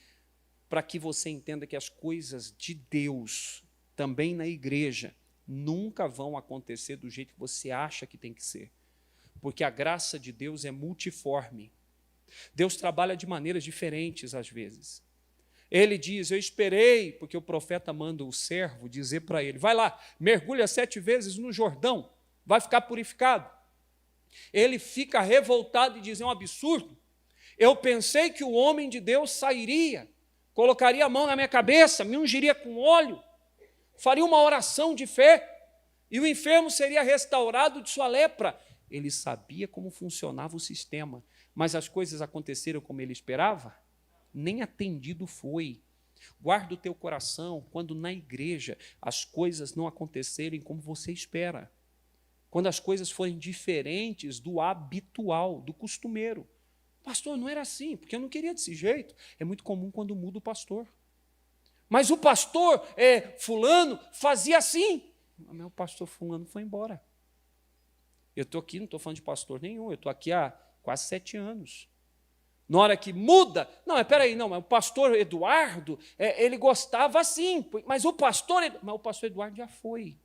para que você entenda que as coisas de Deus, também na igreja, nunca vão acontecer do jeito que você acha que tem que ser. Porque a graça de Deus é multiforme. Deus trabalha de maneiras diferentes às vezes. Ele diz, eu esperei, porque o profeta manda o servo dizer para ele, vai lá, mergulha 7 vezes no Jordão, vai ficar purificado. Ele fica revoltado e diz, é um absurdo. Eu pensei que o homem de Deus sairia, colocaria a mão na minha cabeça, me ungiria com óleo, faria uma oração de fé, e o enfermo seria restaurado de sua lepra. Ele sabia como funcionava o sistema, mas as coisas aconteceram como ele esperava? Nem atendido foi. Guarda o teu coração quando na igreja as coisas não acontecerem como você espera. Quando as coisas forem diferentes do habitual, do costumeiro. Pastor, não era assim, porque eu não queria desse jeito. É muito comum quando muda o pastor. Mas o pastor fulano fazia assim. Mas o pastor fulano foi embora. Eu estou aqui, não estou falando de pastor nenhum, eu estou aqui há quase 7 anos. Na hora que muda, não, espera aí, não, mas o pastor Eduardo, ele gostava assim, mas o pastor Eduardo já foi.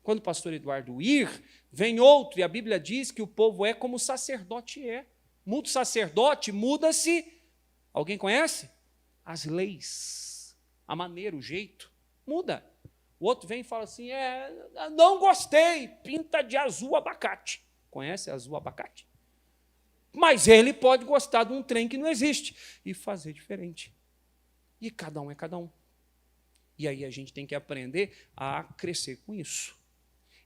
Quando o pastor Eduardo ir, vem outro, e a Bíblia diz que o povo é como o sacerdote é. Muda o sacerdote, muda-se, alguém conhece? As leis, a maneira, o jeito, muda. O outro vem e fala assim, não gostei, pinta de azul abacate. Conhece azul abacate? Mas ele pode gostar de um trem que não existe e fazer diferente. E cada um é cada um. E aí a gente tem que aprender a crescer com isso.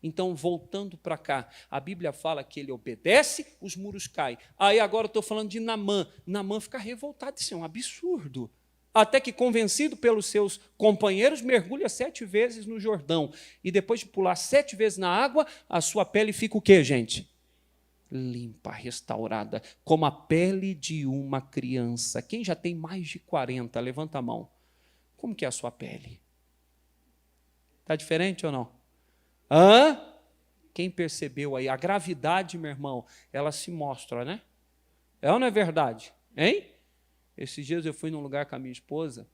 Então, voltando para cá, a Bíblia fala que ele obedece, os muros caem. Aí agora eu estou falando de Naamã. Naamã fica revoltado, isso é um absurdo. Até que, convencido pelos seus companheiros, mergulha 7 vezes no Jordão. E depois de pular 7 vezes na água, a sua pele fica o quê, gente? Limpa, restaurada, como a pele de uma criança. Quem já tem mais de 40, levanta a mão. Como que é a sua pele? Está diferente ou não? Quem percebeu aí? A gravidade, meu irmão, ela se mostra, né? É ou não é verdade? Hein? Esses dias eu fui num lugar com a minha esposa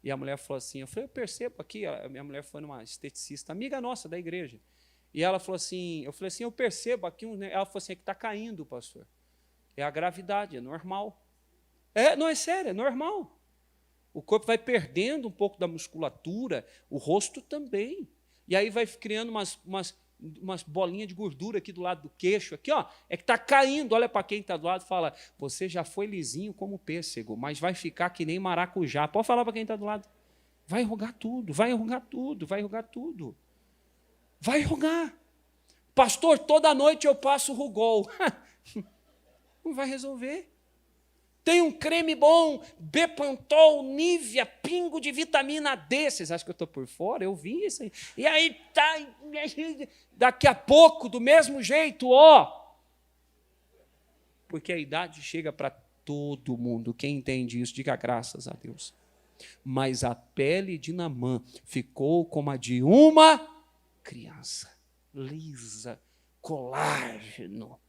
e a mulher falou assim, eu falei, eu percebo aqui, a minha mulher foi numa esteticista, amiga nossa da igreja, e ela falou assim, eu falei assim, eu percebo aqui, ela falou assim, é que está caindo, pastor. É a gravidade, é normal. Não, é sério, é normal. O corpo vai perdendo um pouco da musculatura, o rosto também. E aí vai criando umas bolinhas de gordura aqui do lado do queixo, aqui, ó, é que está caindo. Olha para quem está do lado e fala, você já foi lisinho como pêssego, mas vai ficar que nem maracujá. Pode falar para quem está do lado. Vai enrugar tudo, vai enrugar tudo, vai enrugar tudo. Vai enrugar. Pastor, toda noite eu passo Rugol. Não vai resolver. Tem um creme bom, Bepantol, Nivea, pingo de vitamina D. Vocês acham que eu estou por fora? Eu vi isso aí. E aí, tá, daqui a pouco, do mesmo jeito, ó. Porque a idade chega para todo mundo. Quem entende isso, diga graças a Deus. Mas a pele de Naamã ficou como a de uma criança, lisa, colágeno.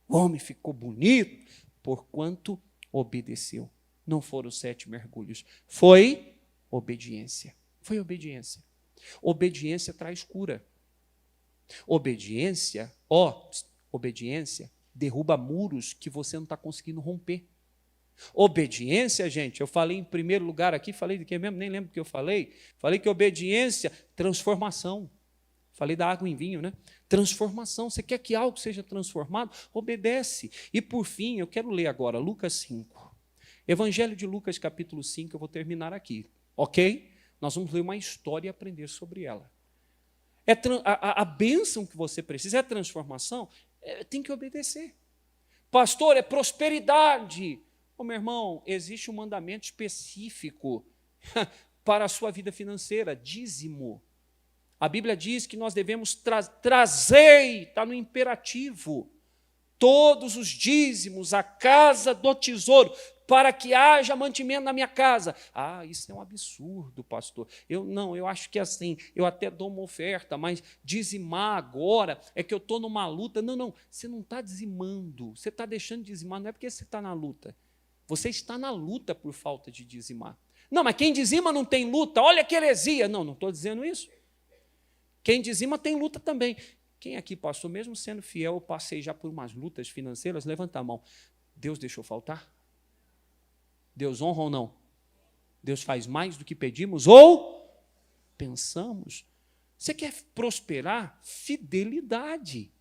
O homem ficou bonito, porquanto obedeceu. Não foram 7 mergulhos. Foi obediência. Foi obediência. Obediência traz cura. Obediência derruba muros que você não está conseguindo romper. Obediência, gente, eu falei em primeiro lugar aqui, falei de quem mesmo? Nem lembro o que eu falei. Falei que obediência, transformação. Falei da água em vinho, né? Transformação. Você quer que algo seja transformado? Obedece. E por fim, eu quero ler agora Lucas 5. Evangelho de Lucas, capítulo 5, eu vou terminar aqui. Ok? Nós vamos ler uma história e aprender sobre ela. A bênção que você precisa é transformação, tem que obedecer. Pastor, é prosperidade. Ô, meu irmão, existe um mandamento específico para a sua vida financeira, dízimo. A Bíblia diz que nós devemos trazer, está no imperativo, todos os dízimos à casa do tesouro, para que haja mantimento na minha casa. Ah, isso é um absurdo, pastor. Eu acho que é assim, eu até dou uma oferta, mas dizimar agora é que eu estou numa luta. Não, você não está dizimando, você está deixando de dizimar, não é porque você está na luta. Você está na luta por falta de dizimar. Não, mas quem dizima não tem luta, olha que heresia. Não estou dizendo isso. Quem dizima tem luta também. Quem aqui passou, mesmo sendo fiel, eu passei já por umas lutas financeiras, levanta a mão. Deus deixou faltar? Deus honra ou não? Deus faz mais do que pedimos ou pensamos. Você quer prosperar? Fidelidade.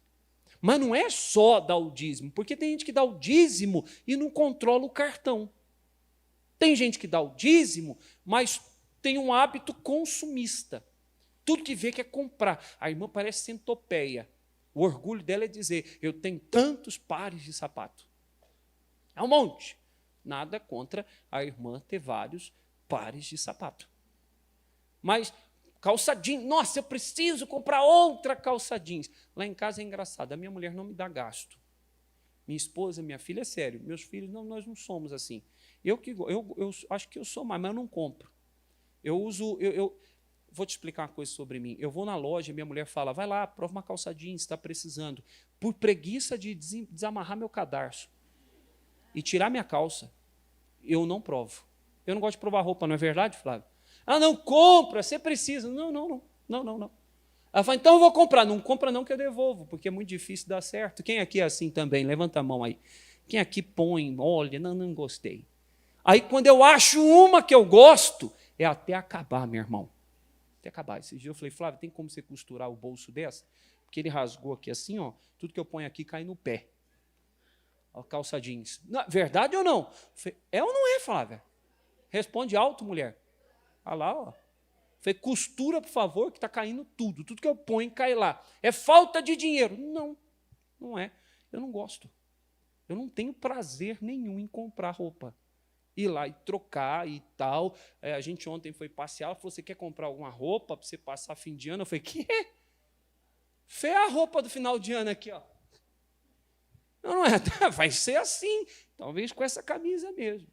Mas não é só dar o dízimo, porque tem gente que dá o dízimo e não controla o cartão. Tem gente que dá o dízimo, mas tem um hábito consumista. Tudo que vê quer comprar. A irmã parece centopeia. O orgulho dela é dizer, eu tenho tantos pares de sapato. É um monte. Nada contra a irmã ter vários pares de sapato. Mas calça jeans, nossa, eu preciso comprar outra calça jeans. Lá em casa é engraçado, a minha mulher não me dá gasto. Minha esposa, minha filha, é sério. Meus filhos, não, nós não somos assim. Eu acho que eu sou mais, mas eu não compro. Vou te explicar uma coisa sobre mim. Eu vou na loja, minha mulher fala, vai lá, prova uma calça jeans, está precisando. Por preguiça de desamarrar meu cadarço e tirar minha calça, eu não provo. Eu não gosto de provar roupa, não é verdade, Flávio? Ah, não, compra, você precisa. Não. Ela fala, então eu vou comprar. Não compra não que eu devolvo, porque é muito difícil dar certo. Quem aqui é assim também? Levanta a mão aí. Quem aqui põe, olha, não gostei. Aí quando eu acho uma que eu gosto, é até acabar, meu irmão. Até acabar. Esse dia eu falei, Flávio, tem como você costurar o bolso dessa? Porque ele rasgou aqui assim, ó, tudo que eu ponho aqui cai no pé. Ó, calça jeans. Não, verdade ou não? Falei, é ou não é, Flávia? Responde alto, mulher. Olha lá, ó. Falei, costura, por favor, que está caindo tudo. Tudo que eu ponho cai lá. É falta de dinheiro. Não é. Eu não gosto. Eu não tenho prazer nenhum em comprar roupa. Ir lá e trocar e tal. A gente ontem foi passear, ela falou, você quer comprar alguma roupa para você passar fim de ano? Eu falei, quê? Fê a roupa do final de ano aqui, ó. Não é, vai ser assim. Talvez com essa camisa mesmo.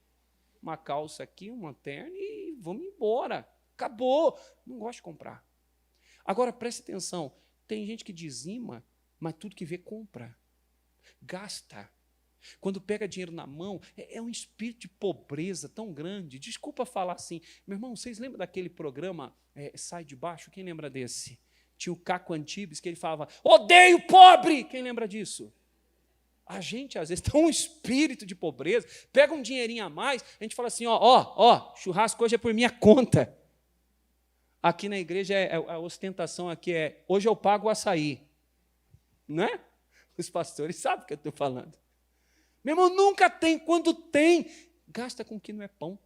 Uma calça aqui, uma terna e vamos embora. Acabou. Não gosto de comprar. Agora, preste atenção. Tem gente que dizima, mas tudo que vê compra. Gasta. Quando pega dinheiro na mão, é um espírito de pobreza tão grande. Desculpa falar assim. Meu irmão, vocês lembram daquele programa Sai de Baixo? Quem lembra desse? Tinha o Caco Antibes, que ele falava, odeio pobre! Quem lembra disso? A gente, às vezes, tem um espírito de pobreza, pega um dinheirinho a mais, a gente fala assim, churrasco hoje é por minha conta. Aqui na igreja, a ostentação aqui é, hoje eu pago o açaí. Não é? Os pastores sabem o que eu estou falando. Meu irmão, nunca tem, quando tem, gasta com o que não é pão.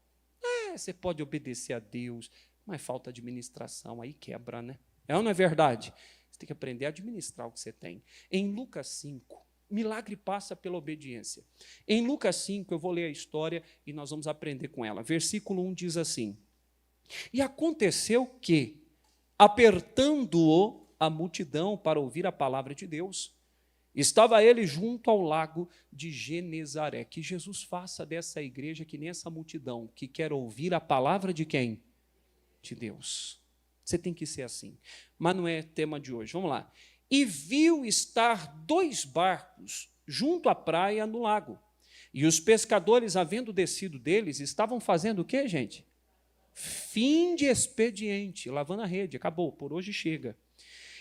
Você pode obedecer a Deus, mas falta administração, aí quebra, né? É ou não é verdade? Você tem que aprender a administrar o que você tem. Em Lucas 5, milagre passa pela obediência. Em Lucas 5, eu vou ler a história e nós vamos aprender com ela. Versículo 1 diz assim, e aconteceu que, apertando-o a multidão para ouvir a palavra de Deus, estava ele junto ao lago de Genezaré. Que Jesus faça dessa igreja que nem essa multidão, que quer ouvir a palavra de quem? De Deus. Você tem que ser assim. Mas não é tema de hoje. Vamos lá. E viu estar 2 barcos junto à praia no lago. E os pescadores, havendo descido deles, estavam fazendo o quê, gente? Fim de expediente, lavando a rede. Acabou, por hoje chega.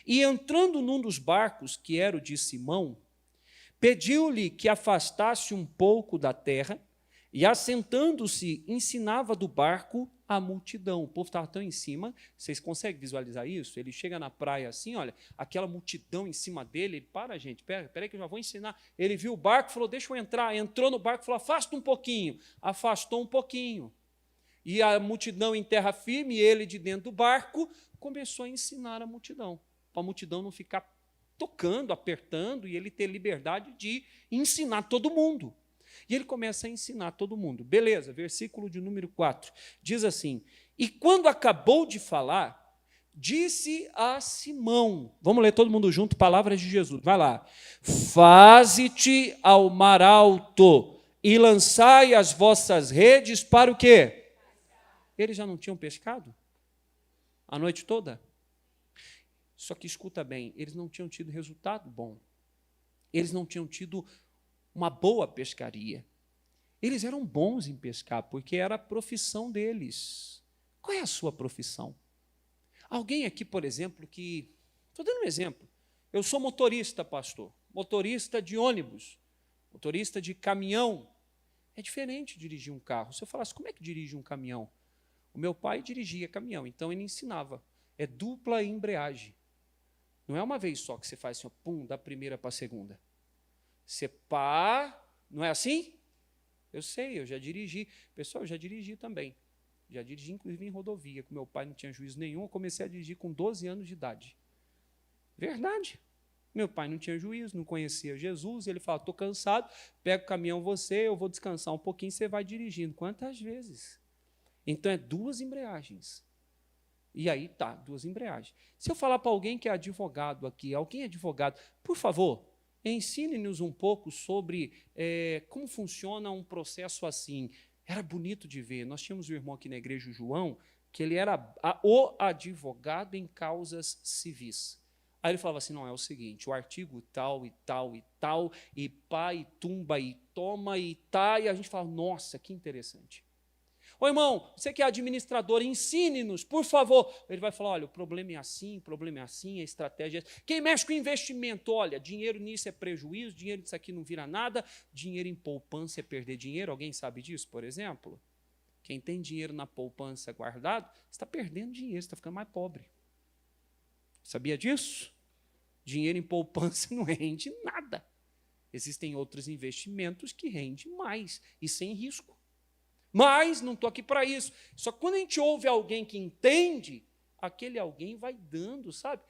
E entrando num dos barcos, que era o de Simão, pediu-lhe que afastasse um pouco da terra, e assentando-se, ensinava do barco a multidão. O povo estava tão em cima, vocês conseguem visualizar isso? Ele chega na praia assim, olha, aquela multidão em cima dele, ele, para gente, espera aí que eu já vou ensinar. Ele viu o barco, falou, deixa eu entrar. Entrou no barco, falou, afasta um pouquinho. Afastou um pouquinho. E a multidão em terra firme, ele de dentro do barco, começou a ensinar a multidão, para a multidão não ficar tocando, apertando, e ele ter liberdade de ensinar todo mundo. E ele começa a ensinar todo mundo. Beleza, versículo de número 4. Diz assim: e quando acabou de falar, disse a Simão, vamos ler todo mundo junto, palavras de Jesus, vai lá. Faze-te ao mar alto e lançai as vossas redes para o quê? Eles já não tinham pescado? A noite toda? Só que escuta bem, eles não tinham tido resultado bom. Eles não tinham tido uma boa pescaria. Eles eram bons em pescar, porque era a profissão deles. Qual é a sua profissão? Alguém aqui, por exemplo, que... Estou dando um exemplo. Eu sou motorista, pastor. Motorista de ônibus. Motorista de caminhão. É diferente dirigir um carro. Se eu falasse, como é que dirige um caminhão? O meu pai dirigia caminhão, então ele ensinava. É dupla embreagem. Não é uma vez só que você faz assim, ó, pum, da primeira para a segunda. Você pá, não é assim? Eu sei, eu já dirigi. Pessoal, eu já dirigi também. Já dirigi, inclusive, em rodovia, que meu pai não tinha juízo nenhum. Eu comecei a dirigir com 12 anos de idade. Verdade. Meu pai não tinha juízo, não conhecia Jesus. Ele fala, estou cansado, pega o caminhão você, eu vou descansar um pouquinho, você vai dirigindo. Quantas vezes? Então, é 2 embreagens. E aí, tá, 2 embreagens. Se eu falar para alguém que é advogado aqui, alguém é advogado, por favor, ensine-nos um pouco sobre como funciona um processo assim. Era bonito de ver. Nós tínhamos um irmão aqui na igreja, o João, que ele era o advogado em causas civis. Aí ele falava assim, não, é o seguinte, o artigo tal e tal e tal, e pá, e tumba, e toma, e tá, e a gente fala, nossa, que interessante. Ô irmão, você que é administrador, ensine-nos, por favor. Ele vai falar, olha, o problema é assim, a estratégia é assim. Quem mexe com investimento, olha, dinheiro nisso é prejuízo, dinheiro nisso aqui não vira nada, dinheiro em poupança é perder dinheiro. Alguém sabe disso, por exemplo? Quem tem dinheiro na poupança guardado, está perdendo dinheiro, está ficando mais pobre. Sabia disso? Dinheiro em poupança não rende nada. Existem outros investimentos que rendem mais e sem risco. Mas não estou aqui para isso. Só que quando a gente ouve alguém que entende, aquele alguém vai dando, sabe?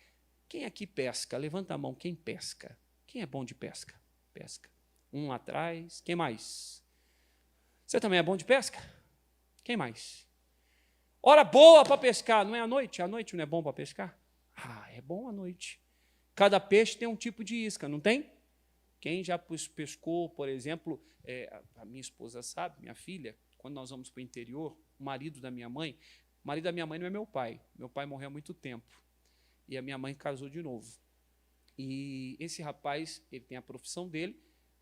Quem aqui pesca? Levanta a mão, quem pesca? Quem é bom de pesca? Pesca. Um lá atrás. Quem mais? Você também é bom de pesca? Quem mais? Hora boa para pescar, não é à noite? À noite não é bom para pescar? Ah, é bom à noite. Cada peixe tem um tipo de isca, não tem? Quem já pescou, por exemplo, a minha esposa sabe, minha filha, quando nós vamos para o interior, o marido da minha mãe não é meu pai morreu há muito tempo, e a minha mãe casou de novo. E esse rapaz, ele tem a profissão dele,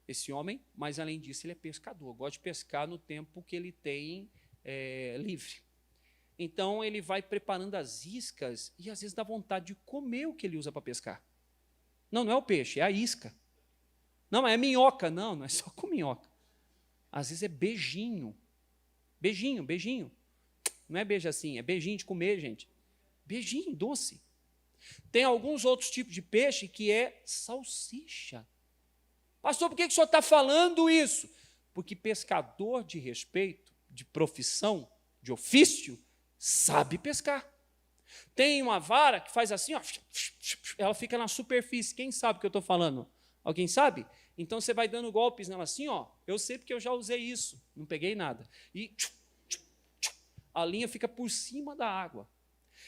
esse homem, mas além disso ele é pescador, gosta de pescar no tempo que ele tem livre. Então ele vai preparando as iscas e às vezes dá vontade de comer o que ele usa para pescar. Não é o peixe, é a isca. Não, é minhoca. Não é só com minhoca. Às vezes é beijinho. Beijinho. Não é beijo assim, é beijinho de comer, gente. Beijinho, doce. Tem alguns outros tipos de peixe que é salsicha. Pastor, por que o senhor está falando isso? Porque pescador de respeito, de profissão, de ofício, sabe pescar. Tem uma vara que faz assim, ó, ela fica na superfície. Quem sabe o que eu estou falando? Alguém sabe? Então você vai dando golpes nela assim, ó. Eu sei porque eu já usei isso, não peguei nada. E a linha fica por cima da água.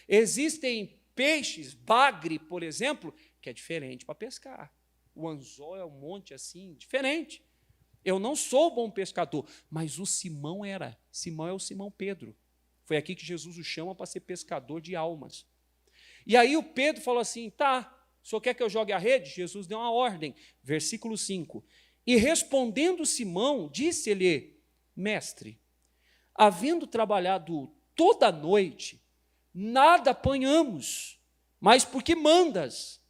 Existem peixes, bagre, por exemplo, que é diferente para pescar. O anzol é um monte assim, diferente. Eu não sou bom pescador, mas o Simão era. Simão é o Simão Pedro. Foi aqui que Jesus o chama para ser pescador de almas. E aí o Pedro falou assim, tá, o senhor quer que eu jogue a rede? Jesus deu uma ordem. Versículo 5. E respondendo Simão, disse-lhe, mestre, havendo trabalhado toda a noite, nada apanhamos, mas porque mandas,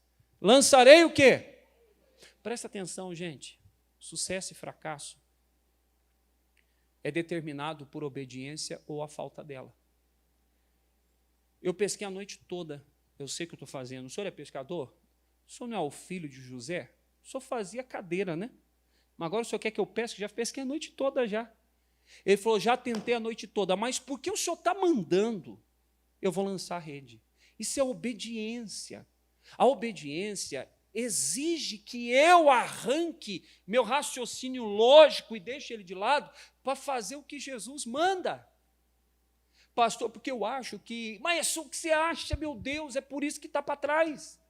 lançarei o quê? Presta atenção, gente. Sucesso e fracasso é determinado por obediência ou a falta dela. Eu pesquei a noite toda. Eu sei o que eu estou fazendo. O senhor é pescador? O senhor não é o filho de José? O senhor fazia cadeira, né? Mas agora o senhor quer que eu pesque? Já pesquei a noite toda já. Ele falou, já tentei a noite toda, mas porque o senhor está mandando, eu vou lançar a rede. Isso é obediência. A obediência exige que eu arranque meu raciocínio lógico e deixe ele de lado para fazer o que Jesus manda. Pastor, porque eu acho que... Mas é o que você acha, meu Deus, é por isso que está para trás.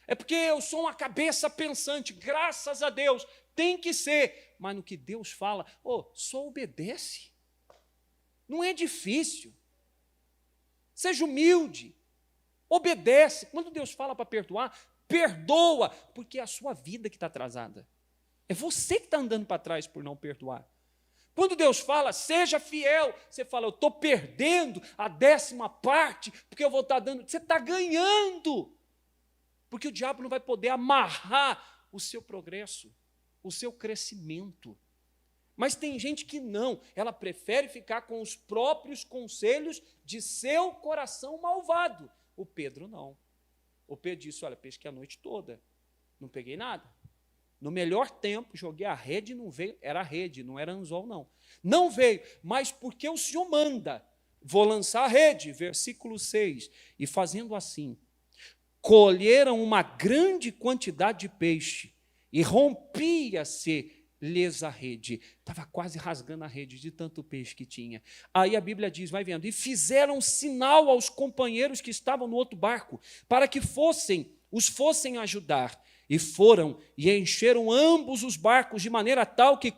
É porque eu sou uma cabeça pensante, graças a Deus, tem que ser. Mas no que Deus fala, só obedece. Não é difícil. Seja humilde. Obedece. Quando Deus fala para perdoar, perdoa, porque é a sua vida que está atrasada. É você que está andando para trás por não perdoar. Quando Deus fala, seja fiel, você fala, eu estou perdendo a 10ª parte, porque eu vou estar dando. Você está ganhando. Porque o diabo não vai poder amarrar o seu progresso, o seu crescimento. Mas tem gente que não, ela prefere ficar com os próprios conselhos de seu coração malvado. O Pedro não. O Pedro disse, olha, pesquei a noite toda, não peguei nada. No melhor tempo, joguei a rede e não veio, era rede, não era anzol não. Não veio, mas porque o Senhor manda, vou lançar a rede, versículo 6, e fazendo assim, colheram uma grande quantidade de peixe, e rompia-se-lhes a rede. Estava quase rasgando a rede de tanto peixe que tinha. Aí a Bíblia diz, vai vendo, e fizeram sinal aos companheiros que estavam no outro barco, para que os fossem ajudar. E foram e encheram ambos os barcos de maneira tal que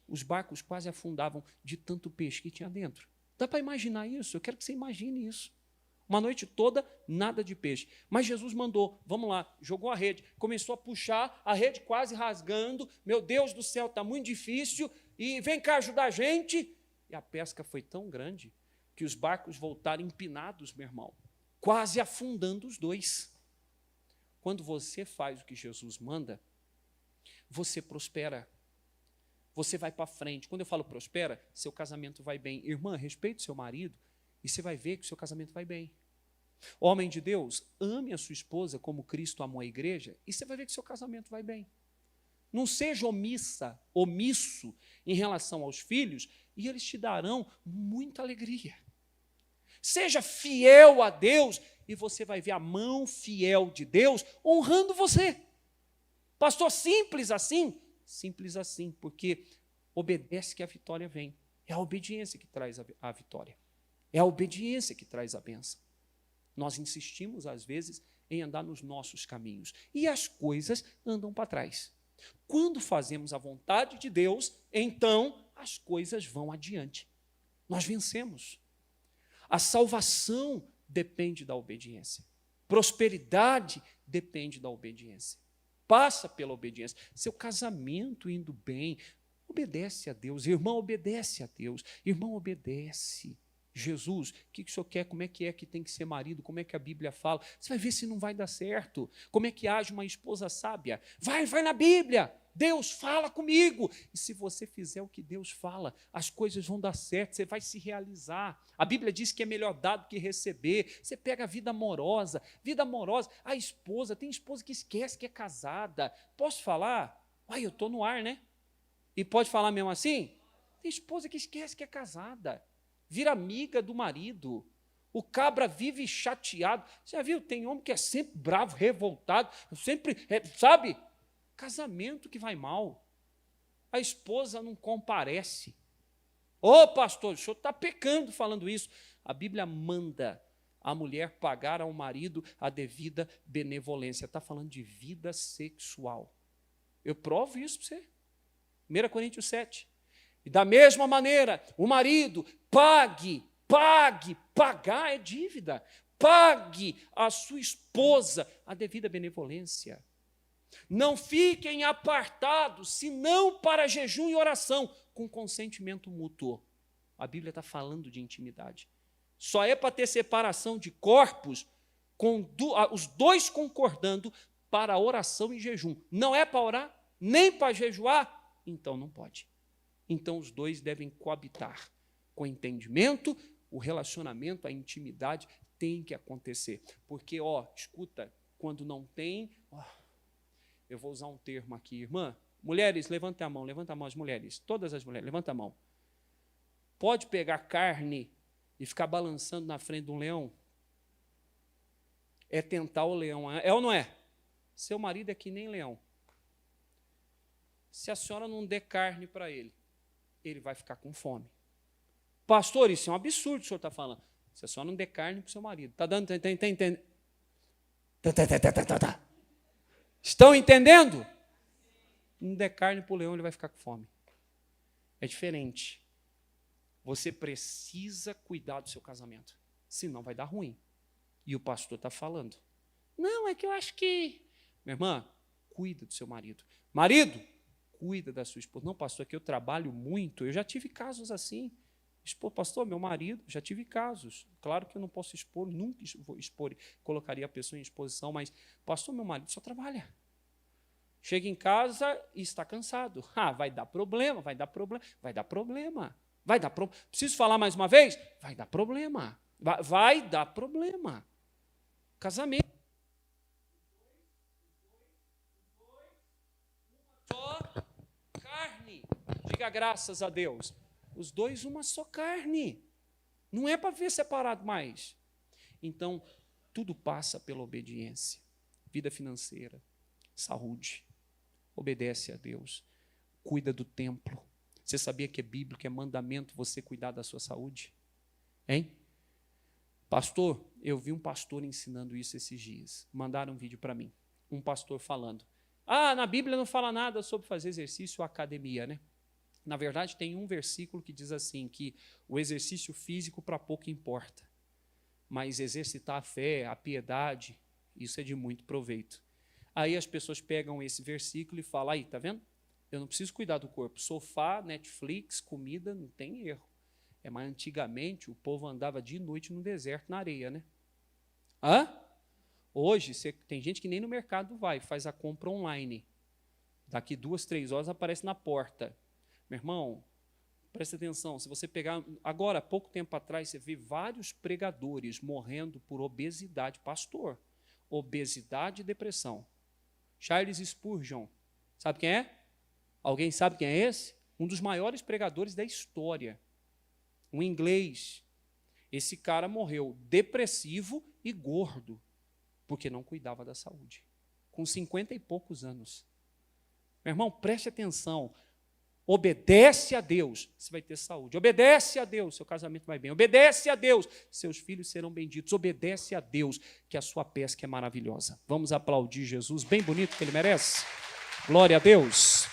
os barcos quase afundavam de tanto peixe que tinha dentro. Dá para imaginar isso? Eu quero que você imagine isso. Uma noite toda, nada de peixe. Mas Jesus mandou, vamos lá, jogou a rede, começou a puxar, a rede quase rasgando, meu Deus do céu, está muito difícil, e vem cá ajudar a gente. E a pesca foi tão grande que os barcos voltaram empinados, meu irmão, quase afundando os dois. Quando você faz o que Jesus manda, você prospera. Você vai para frente. Quando eu falo prospera, seu casamento vai bem. Irmã, respeite seu marido e você vai ver que o seu casamento vai bem. Homem de Deus, ame a sua esposa como Cristo amou a igreja e você vai ver que seu casamento vai bem. Não seja omisso em relação aos filhos e eles te darão muita alegria. Seja fiel a Deus e você vai ver a mão fiel de Deus honrando você. Pastor, simples assim? Simples assim, porque obedece que a vitória vem. É a obediência que traz a vitória. É a obediência que traz a bênção. Nós insistimos, às vezes, em andar nos nossos caminhos. E as coisas andam para trás. Quando fazemos a vontade de Deus, então as coisas vão adiante. Nós vencemos. A salvação depende da obediência. Prosperidade depende da obediência. Passa pela obediência. Seu casamento indo bem, obedece a Deus. Irmão, obedece a Deus. Irmão, obedece. Jesus, o que o senhor quer? Como é que tem que ser marido? Como é que a Bíblia fala? Você vai ver se não vai dar certo. Como é que age uma esposa sábia? Vai na Bíblia. Deus fala comigo. E se você fizer o que Deus fala, as coisas vão dar certo, você vai se realizar. A Bíblia diz que é melhor dar do que receber. Você pega a vida amorosa, a esposa, tem esposa que esquece que é casada. Posso falar? Eu estou no ar, né? E pode falar mesmo assim? Tem esposa que esquece que é casada. Vira amiga do marido. O cabra vive chateado. Você já viu? Tem homem que é sempre bravo, revoltado, sempre, sabe? Casamento que vai mal. A esposa não comparece. Pastor, o senhor está pecando falando isso. A Bíblia manda a mulher pagar ao marido a devida benevolência. Está falando de vida sexual. Eu provo isso para você. 1 Coríntios 7. E da mesma maneira, o marido pagar é dívida. Pague à sua esposa a devida benevolência. Não fiquem apartados, senão para jejum e oração, com consentimento mútuo. A Bíblia está falando de intimidade. Só é para ter separação de corpos, com os dois concordando para oração e jejum. Não é para orar, nem para jejuar, então não pode. Então os dois devem coabitar com entendimento, o relacionamento, a intimidade tem que acontecer. Porque, escuta, quando não tem, eu vou usar um termo aqui, irmã, mulheres, levanta a mão as mulheres, todas as mulheres, levanta a mão. Pode pegar carne e ficar balançando na frente de um leão? É tentar o leão, é ou não é? Seu marido é que nem leão. Se a senhora não der carne para ele, ele vai ficar com fome. Pastor, isso é um absurdo que o senhor está falando. Se a senhora não der carne para o seu marido. Está dando, entendendo? Estão entendendo? Não der carne para o leão, ele vai ficar com fome. É diferente. Você precisa cuidar do seu casamento, senão vai dar ruim. E o pastor está falando. Não, é que eu acho que... Minha irmã, cuida do seu marido. Marido, cuida da sua esposa. Não, pastor, é que eu trabalho muito. Eu já tive casos assim. Pastor, meu marido, já tive casos. Claro que eu não posso expor, nunca vou expor, colocaria a pessoa em exposição, mas, pastor, meu marido só trabalha. Chega em casa e está cansado. Vai dar problema, vai dar problema, vai dar problema. Vai dar problema. Preciso falar mais uma vez? Vai dar problema. Vai dar problema. Casamento. Só carne. Diga graças a Deus. Os dois, uma só carne. Não é para ver separado mais. Então, tudo passa pela obediência. Vida financeira, saúde. Obedece a Deus. Cuida do templo. Você sabia que é bíblico, é mandamento você cuidar da sua saúde? Hein? Pastor, eu vi um pastor ensinando isso esses dias. Mandaram um vídeo para mim. Um pastor falando. Na Bíblia não fala nada sobre fazer exercício ou academia, né? Na verdade, tem um versículo que diz assim, que o exercício físico para pouco importa, mas exercitar a fé, a piedade, isso é de muito proveito. Aí as pessoas pegam esse versículo e falam, aí, tá vendo? Eu não preciso cuidar do corpo. Sofá, Netflix, comida, não tem erro. Mas antigamente o povo andava de noite no deserto, na areia, né? Hoje, tem gente que nem no mercado vai, faz a compra online. Daqui 2, 3 horas aparece na porta. Meu irmão, presta atenção, se você pegar, agora, há pouco tempo atrás, você vê vários pregadores morrendo por obesidade, pastor, obesidade e depressão. Charles Spurgeon, sabe quem é? Alguém sabe quem é esse? Um dos maiores pregadores da história, um inglês. Esse cara morreu depressivo e gordo, porque não cuidava da saúde, com 50 e poucos anos. Meu irmão, preste atenção. Obedece a Deus, você vai ter saúde. Obedece a Deus, seu casamento vai bem. Obedece a Deus, seus filhos serão benditos. Obedece a Deus, que a sua pesca é maravilhosa. Vamos aplaudir Jesus, bem bonito que ele merece. Glória a Deus.